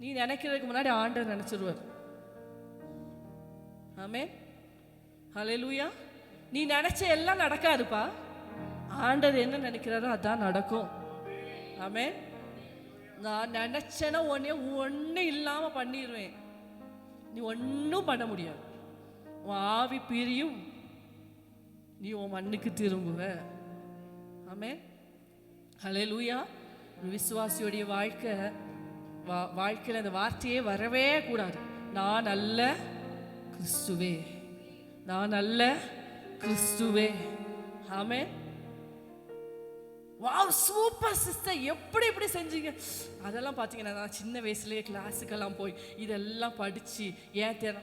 நீ நினைக்கிறதுக்கு முன்னாடி ஆண்டவர் நினைச்சிருவார். ஆமென், ஹல்லேலூயா. நீ நினைச்ச எல்லாம் நடக்காதுப்பா. ஆண்டவர் என்ன நினைக்கிறாரோ அதான் நடக்கும். ஆமென். நான் நினைச்சேன்னா ஒன்னும் இல்லாம பண்ணிடுவேன். நீ ஒன்னும் பண்ண முடியாது. உன் ஆவி பிரியும், நீ உன் மண்ணுக்கு திரும்புவ. ஆமென், ஹல்லேலூயா. விசுவாசியோடைய வாழ்க்கையில் அந்த வார்த்தையே வரவே கூடாது. நான் நல்ல கிறிஸ்துவே, நான் நல்ல கிறிஸ்துவே. ஆமென். வாவ், சூப்பர் சிஸ்டர், எப்படி செஞ்சீங்க? அதெல்லாம் பார்த்தீங்கன்னா நான் சின்ன வயசுலேயே கிளாஸுக்கெல்லாம் போய் இதெல்லாம் படித்து ஏன் தேர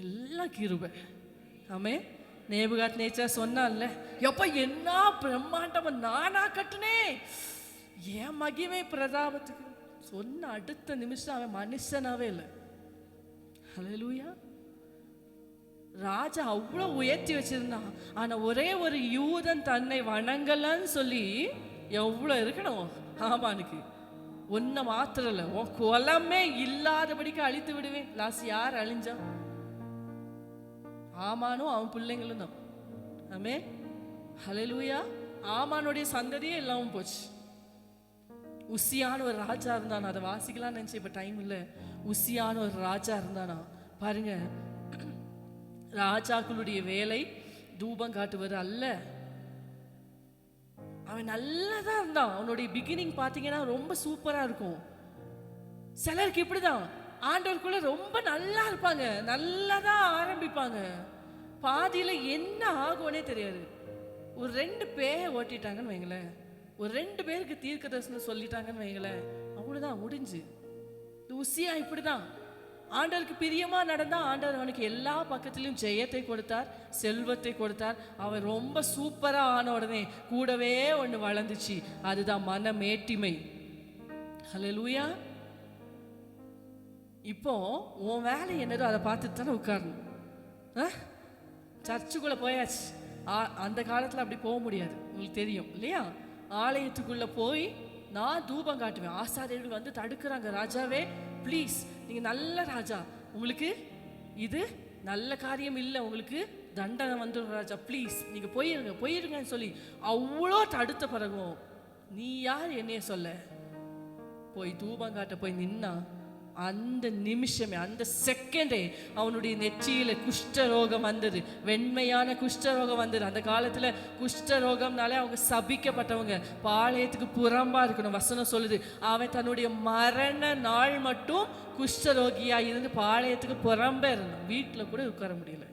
எல்லாம் கிருபை. ஆமென். நேபுகாத் நேச்சர் சொன்னான்ல, எப்போ என்ன பிரம்மாண்டமா நானா கட்டுனே, ஏன் மகிமை பிரதாபத்துக்கு சொன்ன அடுத்த நிமிஷம் அவன் மனுஷனாவே இல்லை. ஹல்லேலூயா. ராஜா அவ்வளோ உயர்த்தி வச்சிருந்தான். ஆனா ஒரே ஒரு யூதன் தன்னை வணங்கலன்னு சொல்லி எவ்வளோ இருக்கணும் ஆமானுக்கு. ஒன்ன மாத்திரம் இல்லை, உன் குலமே இல்லாதபடிக்கு அழித்து விடுவேன். லாஸ்ட் யார் அழிஞ்சா? ஆமானும் அவன் பிள்ளைங்களும் தான். ஆமென், ஹல்லேலூயா. ஆமானுடைய சந்ததியே இல்லாமல் போச்சு. உசியான ஒரு ராஜா இருந்தானா, அதை வாசிக்கலாம்னு நினைச்சேன், இப்ப டைம் இல்லை. உசியான ஒரு ராஜா இருந்தானா பாருங்க. ராஜாக்களுடைய வேலை தூபம் காட்டுவது அல்ல. அவன் நல்லதான் இருந்தான். அவனுடைய பிகினிங் பார்த்தீங்கன்னா ரொம்ப சூப்பரா இருக்கும். சிலருக்கு இப்படிதான், ஆண்டவருக்குள்ள ரொம்ப நல்லா இருப்பாங்க, நல்லதான் ஆரம்பிப்பாங்க, பாதியில என்ன ஆகும்னே தெரியாது. ஒரு 2 பேரை ஓட்டிட்டாங்கன்னு வைங்களேன், ஒரு 2 பேருக்கு தீர்க்க தரிசனம் சொல்லிட்டாங்கன்னு வைங்களேன், அவ்வளவுதான் முடிஞ்சு. உசியா இப்படிதான். ஆண்டவருக்கு பிரியமா நடந்தா ஆண்டவர் அவனுக்கு எல்லா பக்கத்திலும் ஜெயத்தை கொடுத்தார், செல்வத்தை கொடுத்தார். அவன் ரொம்ப சூப்பரா ஆன உடனே கூடவே ஒன்று வளர்ந்துச்சு, அதுதான் மனமேட்டிமை. ஹல்லேலூயா. இப்போ உன் வேலை என்னதோ அதை பார்த்துட்டு தானே உட்காரணும். சர்ச்சுக்குள்ள போயாச்சு. அந்த காலத்தில் அப்படி போக முடியாது, உங்களுக்கு தெரியும் இல்லையா? ஆலயத்துக்குள்ள போய் நான் தூபம் காட்டுவேன். ஆசாரியர்கள் வந்து தடுக்கிறாங்க, ராஜாவே ப்ளீஸ், நீங்க நல்ல ராஜா, உங்களுக்கு இது நல்ல காரியம் இல்லை, உங்களுக்கு தண்டனை வந்துடும் ராஜா, ப்ளீஸ் நீங்க போயிருங்கன்னு சொல்லி அவ்வளோ தடுத்த பிறகும் நீ யார் என்னைய சொல்ல? போய் தூபம் காட்ட போய் நின்னா அந்த நிமிஷமே, அந்த செகண்டே அவனுடைய நெற்றியில குஷ்டரோகம் வந்தது. வெண்மையான குஷ்டரோகம் வந்தது. அந்த காலத்துல குஷ்டரோகம்னாலே அவங்க சபிக்கப்பட்டவங்க, பாளையத்துக்கு புறம்பா இருக்கணும். வசனம் சொல்லுது, அவன் தன்னுடைய மரண நாள் மட்டும் குஷ்டரோகியா இருந்து பாளையத்துக்கு புறம்பே இருந்தான். வீட்டுல கூட உட்கார முடியல.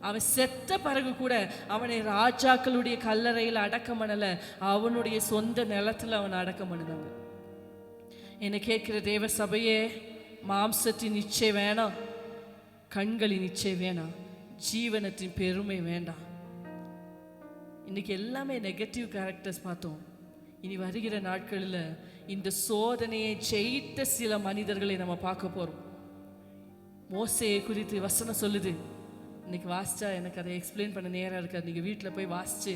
அவன் செத்த பிறகு கூட அவனை ராஜாக்களுடைய கல்லறையில் அடக்கம் பண்ணல, அவனுடைய சொந்த நிலத்துல அவன் அடக்கம் பண்ணினாங்க. என்னை கேட்கிற தேவ சபையே, மாம்சத்தின் இச்சை வேணாம், கண்களின் இச்சை வேணாம், ஜீவனத்தின் பெருமை வேண்டாம். இன்னைக்கு எல்லாமே நெகட்டிவ் கேரக்டர்ஸ் பார்த்தோம். இனி வருகிற நாட்களில் இந்த சோதனையை ஜெயித்த சில மனிதர்களை நம்ம பார்க்க போறோம். மோசேயை குறித்து வசனம் சொல்லுது. இன்னைக்கு வாசிச்சா எனக்கு அதை எக்ஸ்பிளைன் பண்ண நேரம் இருக்காது. நீங்கள் வீட்டில் போய் வாசிச்சு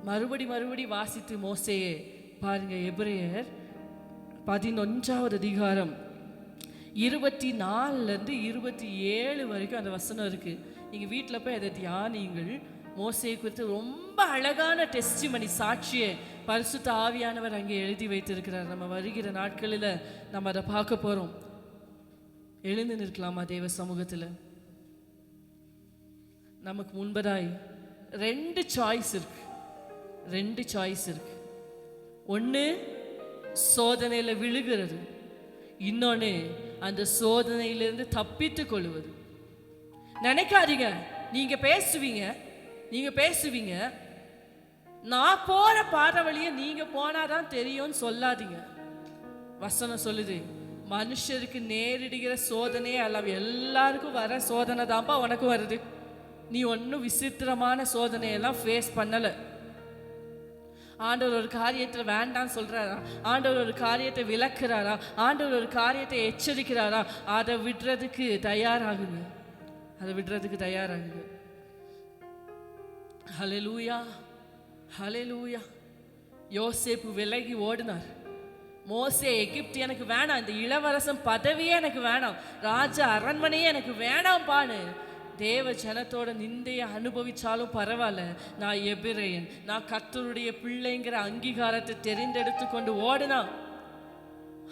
மறுபடி வாசித்து மோசேயே பாருங்க. எபிரேயர் 11வது அதிகாரம் 24 இருந்து 27 வரைக்கும் அந்த வசனம் இருக்கு. நீங்கள் வீட்டில் போய் அதை தியானியுங்கள். மோசேயை குறித்து ரொம்ப அழகான டெஸ்டிமனி, சாட்சியை பரிசுத்த ஆவியானவர் அங்கே எழுதி வைத்திருக்கிறார். நம்ம வருகிற நாட்களில் நம்ம அதை பார்க்க போகிறோம். எழுந்து நிற்கலாமா தேவ சமூகத்தில்? நமக்கு முன்பதாய் ரெண்டு சாய்ஸ் இருக்கு. ஒன்று சோதனையில் விழுகிறது, இன்னொன்று அந்த சோதனையிலிருந்து தப்பித்து கொள்வது. நினைக்காதீங்க நீங்க பேசுவீங்க, நான் போற பாதை வழியை நீங்க போனாதான் தெரியும்னு சொல்லாதீங்க. வசனம் சொல்லுது, மனுஷருக்கு நேரிடுகிற சோதனையே அல்ல, எல்லாருக்கும் வர சோதனை தான்ப்பா உனக்கு வருது. நீ ஒன்றும் விசித்திரமான சோதனையெல்லாம் ஃபேஸ் பண்ணலை. ஆண்டவர் ஒரு காரியத்தில் வேண்டான்னு சொல்கிறாரா? ஆண்டவர் ஒரு காரியத்தை விளக்குறாரா? ஆண்டவர் ஒரு காரியத்தை எச்சரிக்கிறாரா? அதை விடுறதுக்கு தயாராகுங்க. ஹல்லேலூயா, ஹல்லேலூயா. யோசேப்பு விலகி ஓடினார். மோசே, எகிப்து எனக்கு வேணாம், இந்த இளவரசன் பதவியே எனக்கு வேணாம், ராஜா அரண்மனையே எனக்கு வேணாம்பான்னு தேவ ஜனத்தோட நிந்தையை அனுபவிச்சாலும் பரவாயில்ல, நான் எபிரேயன், நான் கர்த்தருடைய பிள்ளைங்கிற அங்கீகாரத்தை தெரிந்தெடுத்து கொண்டு ஓடுனா.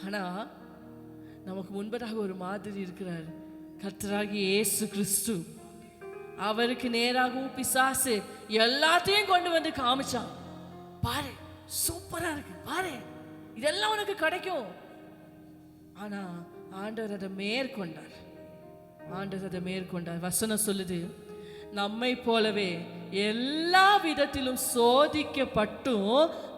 ஆனா நமக்கு முன்பதாக ஒரு மாதிரி இருக்கிறார், கர்த்தராகிய இயேசு கிறிஸ்து. அவருக்கு நேராகவும் பிசாசு எல்லாத்தையும் கொண்டு வந்து காமிச்சான். பாரு, சூப்பரா இருக்கு, பாரு, இதெல்லாம் உனக்கு கிடைக்கும். ஆனா ஆண்டவர் அதை மேற்கொண்டார். வசனம் சொல்லுது, நம்மை போலவே எல்லா விதத்திலும் சோதிக்கப்பட்டும்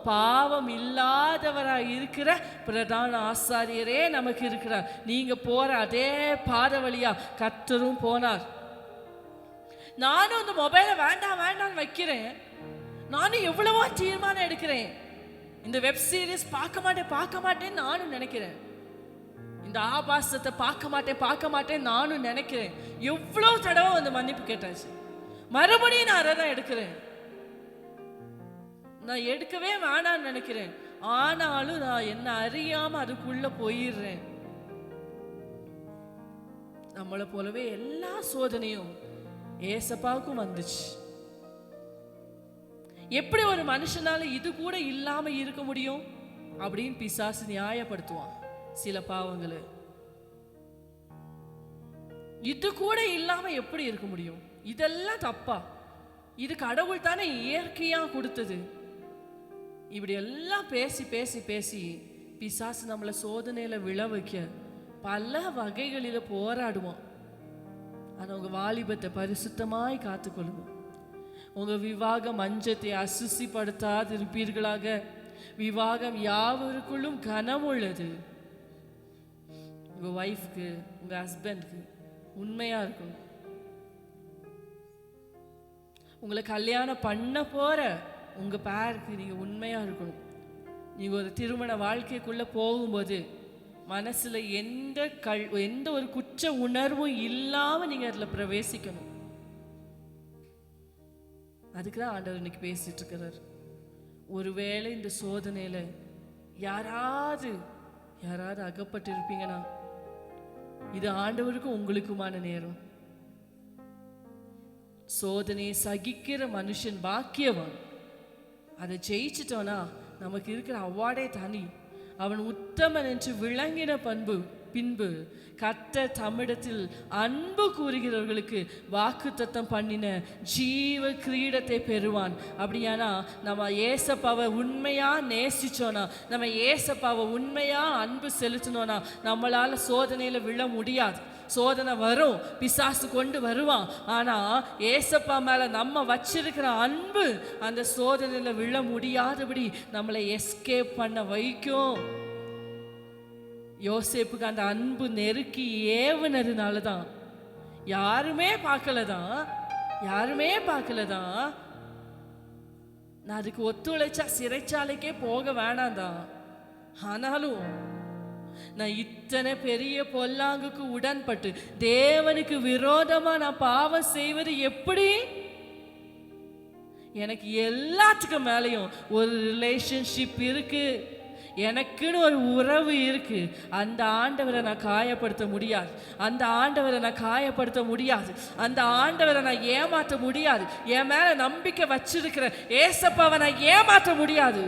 பாவம் இல்லாதவராக இருக்கிற பிரதான ஆசாரியரே நமக்கு இருக்கிறார். நீங்க போற அதே பாதை வழியா கர்த்தரும் போனார். நானும் இந்த மொபைலை வேண்டாம் வைக்கிறேன். நானும் எவ்வளவோ தீர்மானம் எடுக்கிறேன். இந்த வெப் சீரிஸ் பார்க்க மாட்டேன்னு நானும் நினைக்கிறேன். இந்த ஆபாசத்தை பார்க்க மாட்டேன் நானும் நினைக்கிறேன். எவ்வளவு தடவை வந்து மன்னிப்பு கேட்டாச்சு. மறுபடியும் நான் அதை தான் எடுக்கிறேன். நான் எடுக்கவே வேணான்னு நினைக்கிறேன். ஆனாலும் நான் என்ன அறியாம அதுக்குள்ள போயிடுறேன். நம்மளை போலவே எல்லா சோதனையும் ஏசப்பாவுக்கும் வந்துச்சு. எப்படி ஒரு மனுஷனால இது கூட இல்லாம இருக்க முடியும் அப்படின்னு பிசாசு நியாயப்படுத்துவான். சில பாவங்களை இது கூட இல்லாம எப்படி இருக்க முடியும், இதெல்லாம் தப்பா, இது கடவுள் தானே இயற்கையா கொடுத்தது. இப்படி எல்லாம் பேசி பிசாசு நம்மளை சோதனையில விழ வைக்க பல வகைகளில போராடுவான். ஆனா உங்க வாலிபத்தை பரிசுத்தமாய் காத்துக்கொள்ளுங்க. உங்க விவாகம் மஞ்சத்தை அசுசிப்படுத்தாது இருப்பீர்களாக. விவாகம் யாவருக்குள்ளும் கனம் உள்ளது. உங்க ஒய்ஃப்க்கு, உங்க ஹஸ்பண்ட்க்கு உண்மையா இருக்கணும். உங்களை கல்யாணம் பண்ண போற உங்க பேருக்கு நீங்க உண்மையா இருக்கணும். நீங்க ஒரு திருமண வாழ்க்கைக்குள்ள போகும்போது மனசுல எந்த ஒரு குற்ற உணர்வும் இல்லாம நீங்க அதுல பிரவேசிக்கணும். அதுக்குதான் ஆண்டவர் இன்னைக்கு பேசிட்டு இருக்கிறார். ஒருவேளை இந்த சோதனையில யாராவது அகப்பட்டு இருப்பீங்கன்னா, இது ஆண்டவருக்கும் உங்களுக்குமான நேரம். சோதனையை சகிக்கிற மனுஷன் பாக்கியவான். அதை ஜெயிச்சிட்டோன்னா நமக்கு இருக்கிற அவார்டே தனி. அவன் உத்தமன் என்று விளங்கின பண்பு பின்பு கர்த்தர் தம்மிடத்தில் அன்பு கூறுகிறவர்களுக்கு வாக்குத்தத்தம் பண்ணின ஜீவ கிரீடத்தை பெறுவான். அப்படியானா நம்ம ஏசப்பாவை உண்மையா நேசிச்சோன்னா, நம்ம ஏசப்பாவை உண்மையா அன்பு செலுத்தினோன்னா நம்மளால சோதனையில விழ முடியாது. சோதனை வரும், பிசாசு கொண்டு வருவான். ஆனா ஏசப்பா மேல நம்ம வச்சிருக்கிற அன்பு அந்த சோதனையில விழ முடியாதபடி நம்மளை எஸ்கேப் பண்ண வைக்கும். யோசேப்புக்கு அந்த அன்பு நெருக்கி ஏவுனதுனால தான், யாருமே பார்க்கலதான் நான் அதுக்கு ஒத்துழைச்சா சிறைச்சாலைக்கே போக வேணாம் தான். ஆனாலும் நான் இத்தனை பெரிய பொல்லாங்குக்கு உடன்பட்டு தேவனுக்கு விரோதமா நான் பாவம் செய்வது எப்படி? எனக்கு எல்லாத்துக்கும் மேலையும் ஒரு ரிலேஷன்ஷிப் இருக்கு, எனக்குன்னு ஒரு உறவு இருக்கு. அந்த ஆண்டவரை நான் காயப்படுத்த முடியாது, அந்த ஆண்டவரை நான் ஏமாற்ற முடியாது. என் மேல நம்பிக்கை வச்சிருக்கிற ஏசப்பாவை நான் ஏமாற்ற முடியாது.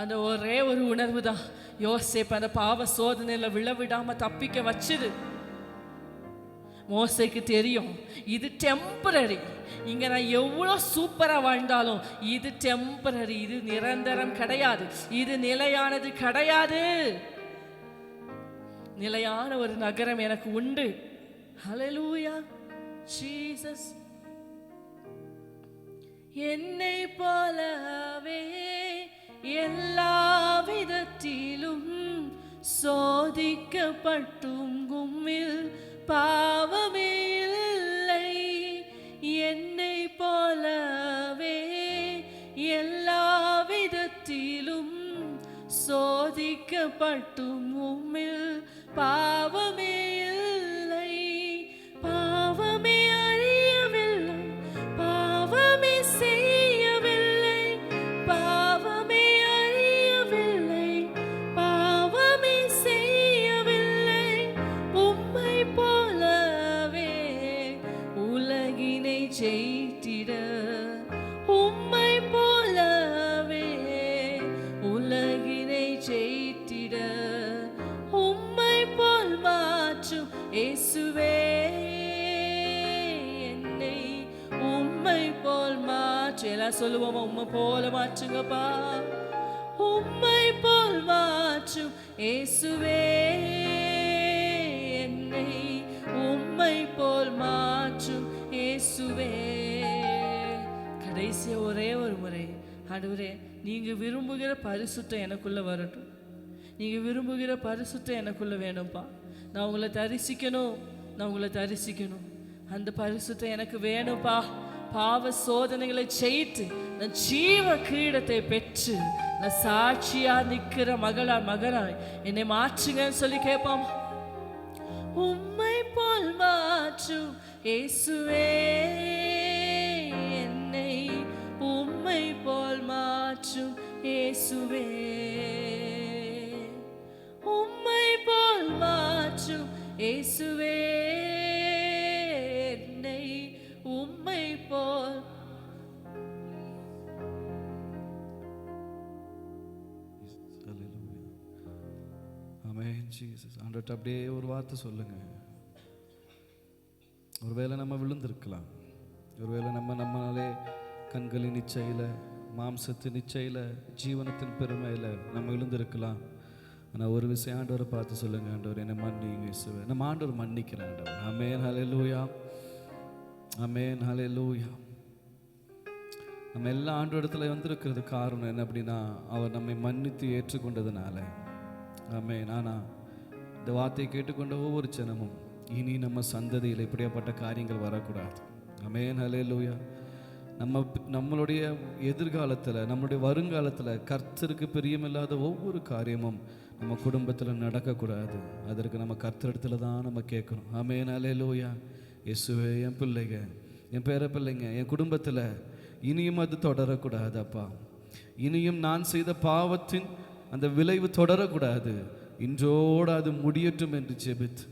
அந்த ஒரே ஒரு உணர்வு தான் யோசேப்பு அந்த பாவ சோதனையில விழவிடாம தப்பிக்க வச்சுது. மோசேக்கு தெரியும் இது டெம்பரரி, இங்க நான் எவ்வளோ சூப்பரா வாழ்ந்தாலும் இது டெம்பரரி, இது நிரந்தரம் கிடையாது, இது நிலையானது கிடையாது. நிலையான ஒரு நகரம் எனக்கு உண்டு. ஹல்லேலூயா ஜீசஸ். என்னை போலவே எல்லா விதத்திலும் சோதிக்கப்பட்டும் உம்மில் பாவமே இல்லை. என்னை போலவே எல்லா விதத்திலும் சோதிக்கப்பட்டும் உம்மில் பாவமே இல்லை. பாவமே அறியவில்லை, பாவமே செய்யவில்லை, பாவமே அறியவில்லை, பாவமே செய்யவில்லை. உம்மை போலவே உலகினை ஜெயித்திட, உம்மை போலவே உலகினை ஜெயித்திட உம்மை போல் மாற்றும் இயேசுவே. என்னை உம்மை போல் மாற்று. எல்லாம் சொல்லுவோமா? உம்மை போல மாற்றுங்கப்பா, உம்மை போல் மாற்றும் இயேசுவே. என்னை உம்மை போல் மாற்றும் இயேசுவே. கடைசியா ஒரே ஒரு முறை, ஆண்டவரே நீங்க விரும்புகிற பரிசுத்தம் எனக்குள்ள வரட்டும், நீங்க விரும்புகிற பரிசுத்தம் எனக்குள்ள வேணும்ப்பா. நான் உங்களை தரிசிக்கணும், அந்த பரிசுத்தம் எனக்கு வேணும்ப்பா. பாவ சோதனைகளை ஜெயித்து நான் ஜீவ கிரீடத்தை பெற்று நான் சாட்சியா நிற்கிற மகனாய் என்னை மாற்றுங்கன்னு சொல்லி கேட்பாமா? உம்மை போல் மாற்றும் இயேசுவே. என்னை உம்மை போல் மாற்றும் இயேசுவே. உம்மை போல் மாற்றும் இயேசுவே. என்னை உம்மை போல். ஆமென் ஜீசஸ். ஆண்டவர்ட்ட அப்படியே ஒரு வார்த்தை சொல்லுங்க. ஒருவேளை நம்ம விழுந்திருக்கலாம், ஒருவேளை நம்மளாலே கண்களின் இச்சையில், மாம்சத்தின் இச்சையில், ஜீவனத்தின் பெருமையில் நம்ம விழுந்திருக்கலாம். ஆனால் ஒரு விஷயம் ஆண்டவரை பார்த்து சொல்லுங்க, ஆண்டவர் என்னை மன்னிங்க இயேசுவே. நம்ம ஆண்டவர் மன்னிக்கிற ஆண்டவர். ஆமென் ஹல்லேலூயா, ஆமென் ஹல்லேலூயா. நம்ம எல்லா ஆண்டவரிடத்துல வந்திருக்கிறது காரணம் என்ன அப்படின்னா, அவர் நம்மை மன்னித்து ஏற்றுக்கொண்டதுனால. ஆமென். ஆனால் இந்த வார்த்தையை கேட்டுக்கொண்ட ஒவ்வொரு ஜனமும் இனி நம்ம சந்ததியில் இப்படியாப்பட்ட காரியங்கள் வரக்கூடாது. ஆமென் ஹல்லேலூயா. நம்மளுடைய எதிர்காலத்தில், நம்மளுடைய வருங்காலத்தில் கர்த்தருக்கு பிரியமில்லாத ஒவ்வொரு காரியமும் நம்ம குடும்பத்தில் நடக்கக்கூடாது. அதற்கு நம்ம கர்த்தரிடத்துல தான் நம்ம கேட்கணும். ஆமென் ஹல்லேலூயா. இயேசுவே, என் பிள்ளைங்க, என் பேர பிள்ளைங்க, என் குடும்பத்தில் இனியும் அது தொடரக்கூடாது அப்பா. இனியும் நான் செய்த பாவத்தின் அந்த விளைவு தொடரக்கூடாது. இன்றோடு அது முடியட்டும் என்று ஜெபித்து,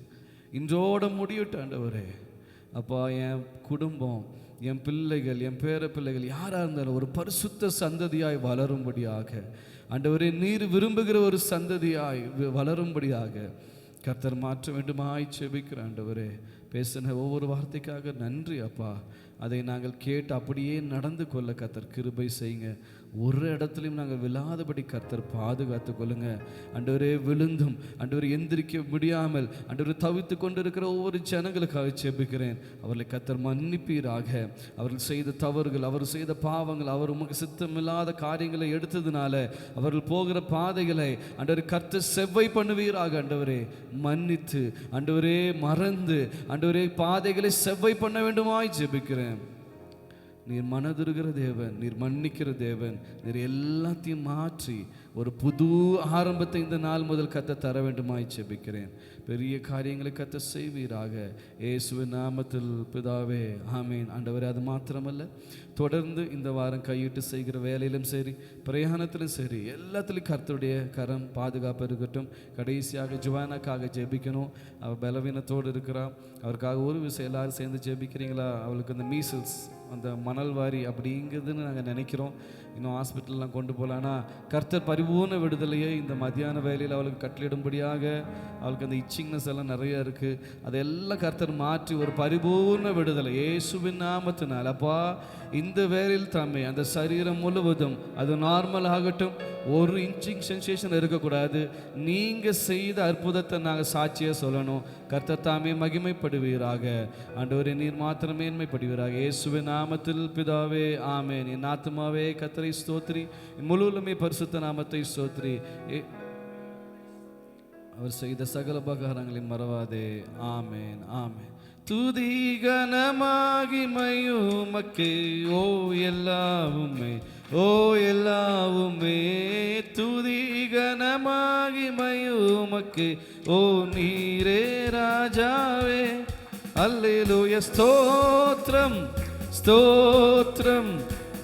இன்றோட முடியட்டும் ஆண்டவரே. அப்பா, என் குடும்பம், என் பிள்ளைகள், என் பேர பிள்ளைகள் யாராக இருந்தாலும் ஒரு பரிசுத்த சந்ததியாய் வளரும்படியாக, ஆண்டவரே நீர் விரும்புகிற ஒரு சந்ததியாய் வளரும்படியாக கர்த்தர் மாற்ற வேண்டுமாய் ஜெபிக்கிற ஆண்டவரே, பேசின ஒவ்வொரு வார்த்தைக்காக நன்றி அப்பா. அதை நாங்கள் கேட்டு அப்படியே நடந்து கொள்ள கர்த்தர் கிருபை செய்யுங்க. ஒரு இடத்துலையும் நாங்கள் விழாதபடி கர்த்தர் பாதுகாத்து கொள்ளுங்க ஆண்டவரே. விழுந்தும் ஆண்டவரே எந்திரிக்க முடியாமல் ஆண்டவரே தவித்து கொண்டிருக்கிற ஒவ்வொரு ஜனங்களுக்காக ஜெபிக்கிறேன். அவர்களை கர்த்தர் மன்னிப்பீராக. அவர்கள் செய்த தவறுகள், அவர் செய்த பாவங்கள், அவர் உமக்கு சித்தமில்லாத காரியங்களை எடுத்ததுனால அவர்கள் போகிற பாதைகளை ஆண்டவரே கர்த்தர் செவ்வை பண்ணுவீராக. ஆண்டவரே மன்னித்து ஆண்டவரே மறந்து ஆண்டவரே பாதைகளை செவ்வை பண்ண வேண்டுமாய் ஜெபிக்கிறேன். நீர் மனதுருகிற தேவன், நீர் மன்னிக்கிற தேவன். நீர் எல்லாத்தையும் மாற்றி ஒரு புது ஆரம்பத்தை இந்த நாள் முதல் கர்த்தர் தர வேண்டுமாய் ஜெபிக்கிறேன். பெரிய காரியங்களை கர்த்தர் செய்வீராக இயேசுவின் நாமத்தில் பிதாவே, ஆமேன். ஆண்டவரே, அது மாத்திரமல்ல, தொடர்ந்து இந்த வாரம் கையிட்டு செய்கிற வேலையிலும் சரி, பிரயாணத்திலும் சரி, எல்லாத்துலேயும் கர்த்தருடைய கரம் பாதுகாப்பு இருக்கட்டும். கடைசியாக ஜுவானாக்காக ஜெபிக்கணும். அவள் பலவீனத்தோடு இருக்கிறாள். அவருக்காக ஒரு விஷயம் எல்லாரும் சேர்ந்து ஜெபிக்கிறீங்களா? அவளுக்கு அந்த மீசல்ஸ், அந்த மணல் வாரி அப்படிங்கிறதுன்னு நாங்கள் நினைக்கிறோம். இன்னும் ஹாஸ்பிட்டல்லாம் கொண்டு போகலாம். ஆனால் கர்த்தர் பரிபூர்ண விடுதலையை இந்த மத்தியான வேலையில் அவளுக்கு கட்டளிடும்படியாக, அவளுக்கு அந்த இச்சிங்னஸ் எல்லாம் நிறைய இருக்குது, அதெல்லாம் கர்த்தர் மாற்றி ஒரு பரிபூர்ண விடுதலை இயேசுவின் நாமத்தினால் அப்பா இந்த வேலையில் தாமே அந்த சரீரம் முழுவதும் அது நார்மல் ஆகட்டும். ஒரு இன்ச்சிங் சென்சேஷன் இருக்கக்கூடாது. நீங்கள் செய்த அற்புதத்தை நாங்கள் சாட்சியாக சொல்லணும். கர்த்தர் தாமே மகிமைப்படுவீராக. ஆண்டவரே நீர் மாத்திரம் மேன்மைப்படுவீராக. இயேசுவின் நாமத்தில் பிதாவே, ஆமேன். என் ஆத்துமாவே கர்த்தரை ஸ்தோத்திரி, என் முழுவதுமே பரிசுத்த நாமத்தை ஸ்தோத்திரி. அவர் செய்த சகல உபகாரங்களின் மறவாதே. ஆமேன், ஆமேன். துதி கனமாகிமையுமக்கே, ஓ எல்லாவுமே, ஓ எல்லாவுமே. துதி கனமாகிமையுமக்கே, ஓ நீரே ராஜாவே. அல்லேலூயா. ஸ்தோத்திரம், ஸ்தோத்திரம்,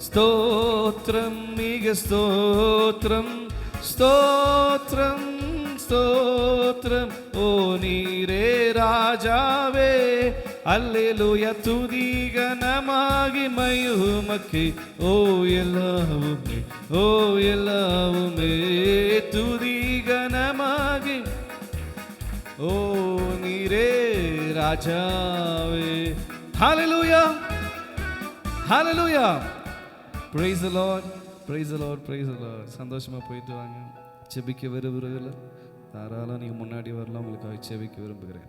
ஸ்தோத்திரம், மிக ஸ்தோத்திரம், ஸ்தோத்திரம், ஸ்தோத்திரம். ஓ நீரே ராஜாவே. அல்லேலூயா. துதி கனமாகிமையுமக்கே, ஓ எல்லாவுமே, ஓ எல்லாவுமே. துதி கனமாகி, ஓ நீரே ராஜாவே. ஹல்லேலூயா, ஹல்லேலூயா. Praise the Lord, praise the Lord, praise the Lord. சந்தோஷமா போயிட்டு வாங்க. ஜெபிக்க விரும்புகிறீர்கள் தாராளம் நீங்கள் முன்னாடி வரலாம். உங்களுக்காக ஜெபிக்க விரும்புகிறேன்.